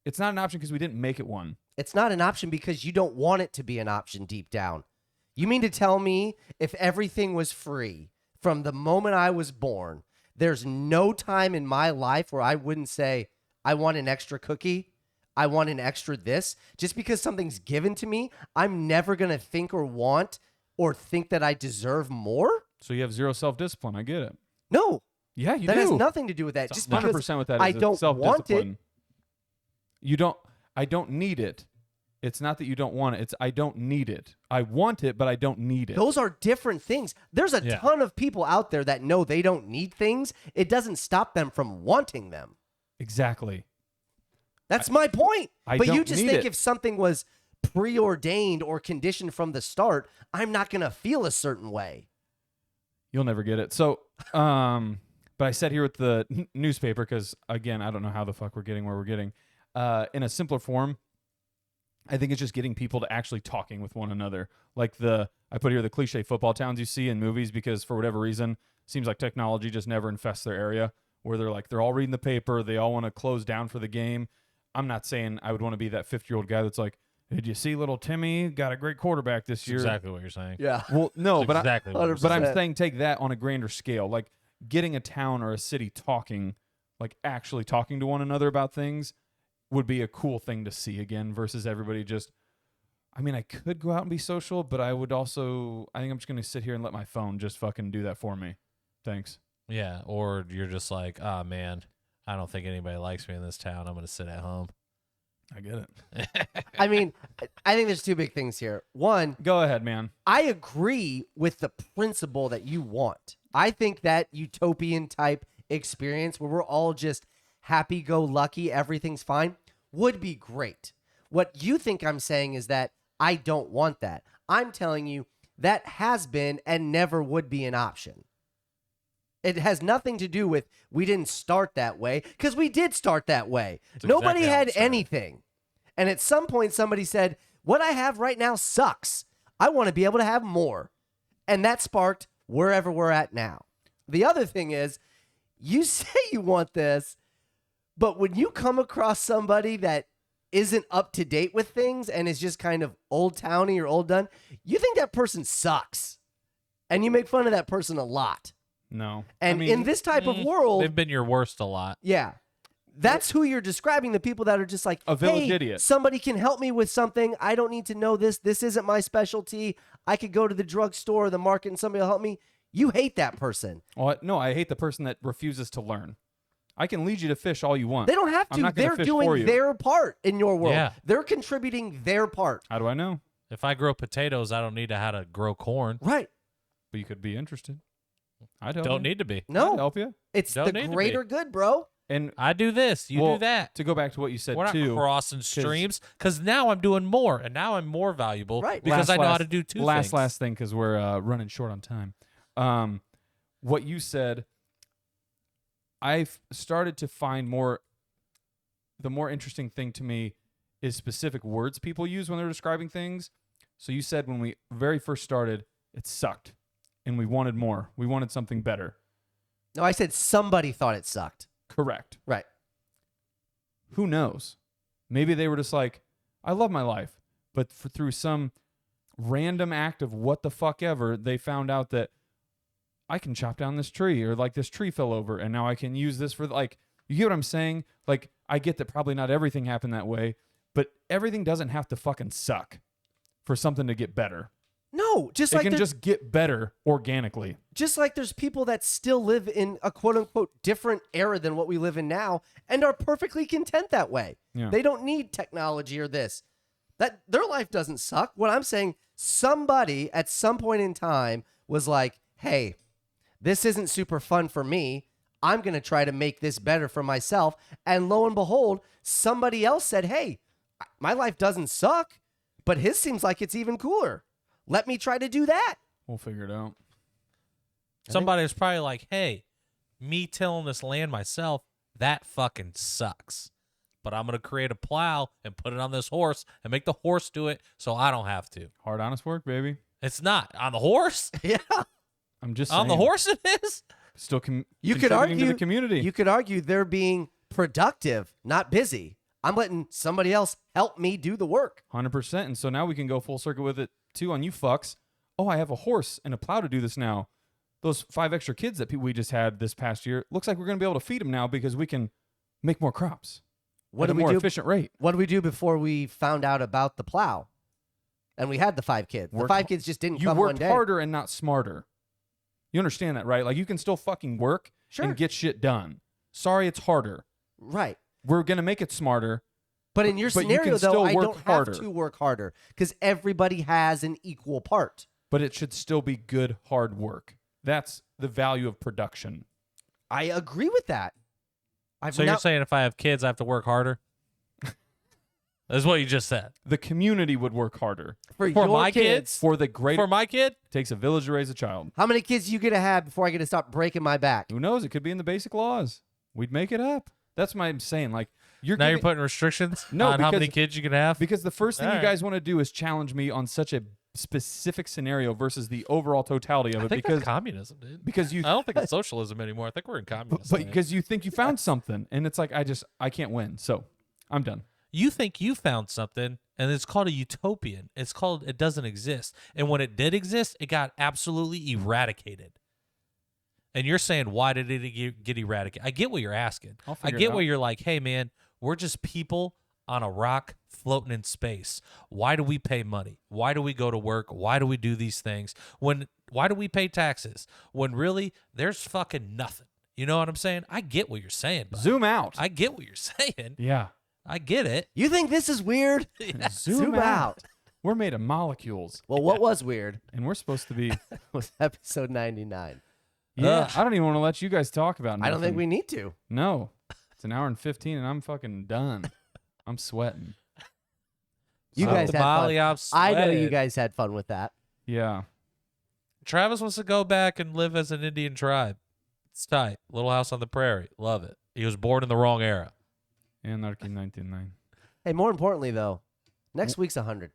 It's not an option because we didn't make it one. It's not an option because you don't want it to be an option deep down. You mean to tell me if everything was free from the moment I was born, there's no time in my life where I wouldn't say, I want an extra cookie. I want an extra this. Just because something's given to me, I'm never going to think or want or think that I deserve more? So you have zero self-discipline. I get it. No. Yeah, you that do. has nothing to do with that. It's Just 100% because with that I is don't want it. self-discipline. I don't need it. It's not that you don't want it. It's I don't need it. I want it, but I don't need it. Those are different things. There's a Yeah. ton of people out there that know they don't need things. It doesn't stop them from wanting them. Exactly. That's my point. I But you don't just need think it. if something was preordained or conditioned from the start, I'm not going to feel a certain way. You'll never get it. So, but I sat here with the newspaper because, again, I don't know how the fuck we're getting where we're getting. In a simpler form, I think it's just getting people to actually talking with one another. Like I put here the cliche football towns you see in movies because for whatever reason, seems like technology just never infests their area where they're all reading the paper. They all want to close down for the game. I'm not saying I would want to be that 50-year-old guy that's like, did you see little Timmy got a great quarterback this That's year? exactly what you're saying. Yeah. Well, no, That's but exactly what you're 100%. But I'm saying. saying take that on a grander scale, like getting a town or a city talking, like actually talking to one another about things would be a cool thing to see again versus everybody just, I mean, I could go out and be social, but I think I'm just going to sit here and let my phone just fucking do that for me. Thanks. Yeah, or you're just like, oh, man, I don't think anybody likes me in this town. I'm going to sit at home. I get it. I mean, I think there's two big things here. One, Go ahead, man. I agree with the principle that you want. I think that utopian type experience where we're all just happy-go-lucky, everything's fine, would be great. What you think I'm saying is that I don't want that. I'm telling you that has been and never would be an option. It has nothing to do with we didn't start that way, because we did start that way. That's Nobody exactly how had it started. anything. And at some point, somebody said, what I have right now sucks. I want to be able to have more. And that sparked wherever we're at now. The other thing is, you say you want this, but when you come across somebody that isn't up to date with things and is just kind of old towny or old done, you think that person sucks. And you make fun of that person a lot. No. And in this type of world, They've been your worst a lot. yeah, that's who you're describing, the people that are just like, A village hey, idiot. somebody can help me with something. I don't need to know this. This isn't my specialty. I could go to the drugstore or the market and somebody will help me. You hate that person. Well, no, I hate the person that refuses to learn. I can lead you to fish all you want. They don't have I'm to. not gonna They're fish for doing you. their part in your world. Yeah. They're contributing their part. How do I know? If I grow potatoes, I don't need to how to grow corn. Right. But you could be interested. I'd help Don't you. need to be. I'd No, help you. it's Don't the need to be. greater good, bro. And I do this. You well, do that. to go back to what you said We're not too. crossing streams because now I'm doing more and now I'm more valuable Right. because I know how to do two things. Last thing, because we're running short on time. What you said, I've started to find more. The more interesting thing to me is specific words people use when they're describing things. So you said when we very first started, it sucked, and we wanted more. We wanted something better. No, I said somebody thought it sucked. Correct. Right. Who knows? Maybe they were just like, I love my life. But through some random act of what the fuck ever, they found out that I can chop down this tree, or like this tree fell over and now I can use this for like, you get what I'm saying? Like, I get that probably not everything happened that way, but everything doesn't have to fucking suck for something to get better. No, just It like can there's- just get better organically. just like there's people that still live in a quote unquote different era than what we live in now and are perfectly content that way. Yeah. They don't need technology or this. That their life doesn't suck. What I'm saying, somebody at some point in time was like, "Hey, this isn't super fun for me. I'm going to try to make this better for myself." And lo and behold, somebody else said, "Hey, my life doesn't suck, but his seems like it's even cooler. Let me try to do that." We'll figure it out. Somebody was probably like, hey, me tilling this land myself, that fucking sucks. But I'm going to create a plow and put it on this horse and make the horse do it so I don't have to. Hard, honest work, baby. It's not. On the horse? Yeah. I'm just On the saying. horse it is? Still You could contributing argue to the community. You could argue they're being productive, not busy. I'm letting somebody else help me do the work. 100%. And so now we can go full circle with it too on you fucks. Oh, I have a horse and a plow to do this now. Those 5 extra kids that we just had this past year, looks like we're going to be able to feed them now because we can make more crops What at a did we more do? efficient rate. What did we do before we found out about the plow? And we had the 5 kids. The Work- 5 kids just didn't You come one worked day. harder and not smarter. You understand that, right? Like, you can still fucking work Sure. and get shit done. Sorry, it's harder. Right. We're going to make it smarter. But in your But you scenario, can though, still I work don't harder. have to work harder because everybody has an equal part. But it should still be good, hard work. That's the value of production. I agree with that. So you're saying if I have kids, I have to work harder? That's what you just said. The community would work harder. for for your my kids, For the greater, For my kid? it takes a village to raise a child. how many kids you gonna have before I get to stop breaking my back? Who knows? It could be in the basic laws. We'd make it up. That's what I'm saying. Like, you're Now you're giving- putting restrictions No, on how many because- kids you can have? because the first thing All you right. guys want to do is challenge me on such a specific scenario versus the overall totality of I it. think Because that's communism, dude. because you I don't think it's socialism anymore. I think we're in communism. but because you think you found something, and it's like I can't win. So I'm done. You think you found something, and it's called a utopian. It's called it doesn't exist. And when it did exist, it got absolutely eradicated. And you're saying, why did it get eradicated? I get what you're asking. I'll I figure it get out. where you're like, hey, man, we're just people on a rock floating in space. Why do we pay money? Why do we go to work? Why do we do these things? Why do we pay taxes? When really there's fucking nothing. You know what I'm saying? I get what you're saying, bud. Zoom out. I get what you're saying. Yeah. I get it. You think this is weird? Zoom out. We're made of molecules, Well, what was weird and we're supposed to be. was episode 99. Yeah, I don't even want to let you guys talk about nothing. I don't think we need to. No. It's an hour and 15, and I'm fucking done. I'm sweating. You So- guys had Molly, fun. I'm I know you sweating. guys had fun with that. Yeah. Travis wants to go back and live as an Indian tribe. It's tight. Little house on the prairie. Love it. He was born in the wrong era. Anarchy 1999. Hey, more importantly, though, next week's 100.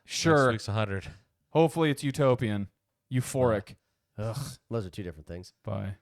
Sure. Next week's 100. Hopefully it's utopian. Euphoric. Ugh, those are two different things. Bye.